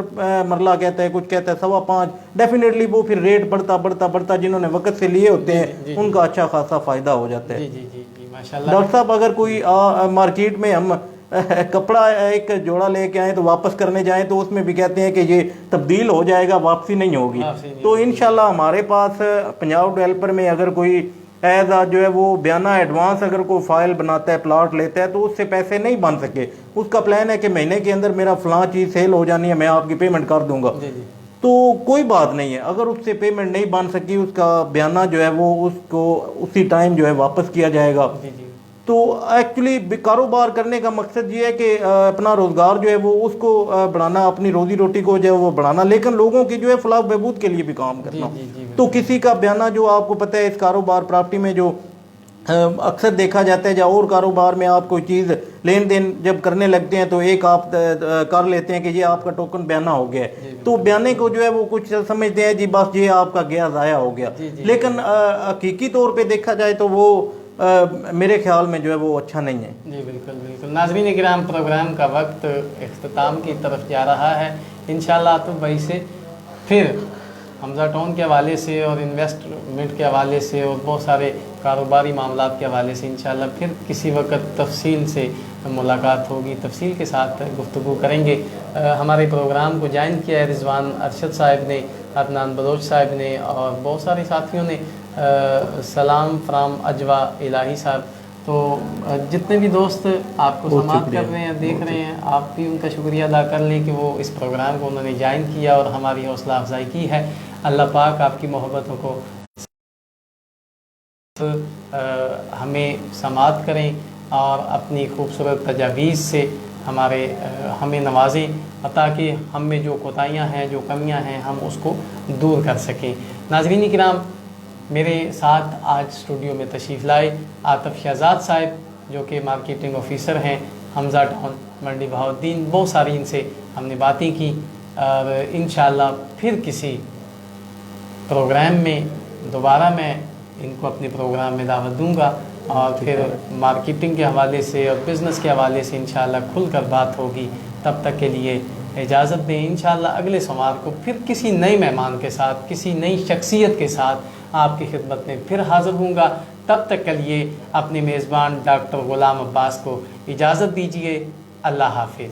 مرلہ کہتا ہے, کچھ کہتا ہے 5.25, ڈیفینیٹلی وہ پھر ریٹ بڑھتا جنہوں نے وقت سے لیے ہوتے ہیں ان کا اچھا خاصا فائدہ ہو جاتا ہے. ڈاکٹر صاحب اگر کوئی مارکیٹ میں ہم کپڑا ایک جوڑا لے کے آئیں تو واپس کرنے جائیں تو اس میں بھی کہتے ہیں کہ یہ تبدیل ہو جائے گا, واپسی نہیں ہوگی. تو انشاءاللہ ہمارے پاس پنجاب ڈیولپر میں اگر کوئی ایز جو ہے وہ بیانہ ایڈوانس اگر کوئی فائل بناتا ہے, پلاٹ لیتا ہے, تو اس سے پیسے نہیں بن سکے. اس کا پلان ہے کہ مہینے کے اندر میرا فلاں چیز سیل ہو جانی ہے, میں آپ کی پیمنٹ کر دوں گا. تو کوئی بات نہیں ہے, اگر اس سے پیمنٹ نہیں بن سکی اس کا بیانہ جو ہے وہ اس کو اسی ٹائم جو ہے واپس کیا جائے گا. تو ایکچولی کاروبار کرنے کا مقصد یہ ہے کہ اپنا روزگار جو ہے وہ اس کو بڑھانا, اپنی روزی روٹی کو جو ہے وہ بڑھانا, لیکن لوگوں کی جو ہے فلاح و بہبود کے لیے بھی کام کرنا. تو کسی کا بیانہ جو آپ کو پتہ ہے اس کاروبار پراپرٹی میں جو اکثر دیکھا جاتا ہے, یا اور کاروبار میں آپ کوئی چیز لین دین جب کرنے لگتے ہیں تو ایک آپ کر لیتے ہیں کہ یہ آپ کا ٹوکن بیانہ ہو گیا ہے, تو بیانے کو جو ہے وہ کچھ سمجھتے ہیں جی بس یہ آپ کا گیا ضائع ہو گیا. لیکن حقیقی طور پہ دیکھا جائے تو وہ میرے خیال میں جو ہے وہ اچھا نہیں ہے. جی بالکل بالکل. ناظرین کرام, پروگرام کا وقت اختتام کی طرف جا رہا ہے. انشاءاللہ تو بھائی سے پھر حمزہ ٹاؤن کے حوالے سے اور انویسٹمنٹ کے حوالے سے اور بہت سارے کاروباری معاملات کے حوالے سے انشاءاللہ پھر کسی وقت تفصیل سے ملاقات ہوگی, تفصیل کے ساتھ گفتگو کریں گے. ہمارے پروگرام کو جوائن کیا ہے رضوان ارشد صاحب نے, عدنان بلوچ صاحب نے اور بہت سارے ساتھیوں نے. سلام فرام اجوا الہی صاحب. تو جتنے بھی دوست آپ کو سماعت کر رہے ہیں, دیکھ رہے ہیں, آپ بھی ان کا شکریہ ادا کر لیں کہ وہ اس پروگرام کو انہوں نے جوائن کیا اور ہماری حوصلہ افزائی کی ہے. اللہ پاک آپ کی محبتوں کو ہمیں سماعت کریں اور اپنی خوبصورت تجاویز سے ہمیں نوازیں, تاکہ ہم میں جو کوتاہیاں ہیں, جو کمیاں ہیں, ہم اس کو دور کر سکیں. ناظرین کرام, میرے ساتھ آج اسٹوڈیو میں تشریف لائے عاطف شہزاد صاحب جو کہ مارکیٹنگ آفیسر ہیں حمزہ ٹاؤن منڈی بہاؤالدین. بہت ساری ان سے ہم نے باتیں کی اور انشاءاللہ پھر کسی پروگرام میں دوبارہ میں ان کو اپنے پروگرام میں دعوت دوں گا اور پھر مارکیٹنگ کے حوالے سے اور بزنس کے حوالے سے انشاءاللہ کھل کر بات ہوگی. تب تک کے لیے اجازت دیں. انشاءاللہ اگلے سوموار کو پھر کسی نئے مہمان کے ساتھ, کسی نئی شخصیت کے ساتھ آپ کی خدمت میں پھر حاضر ہوں گا. تب تک کے لیے اپنے میزبان ڈاکٹر غلام عباس کو اجازت دیجیے. اللہ حافظ.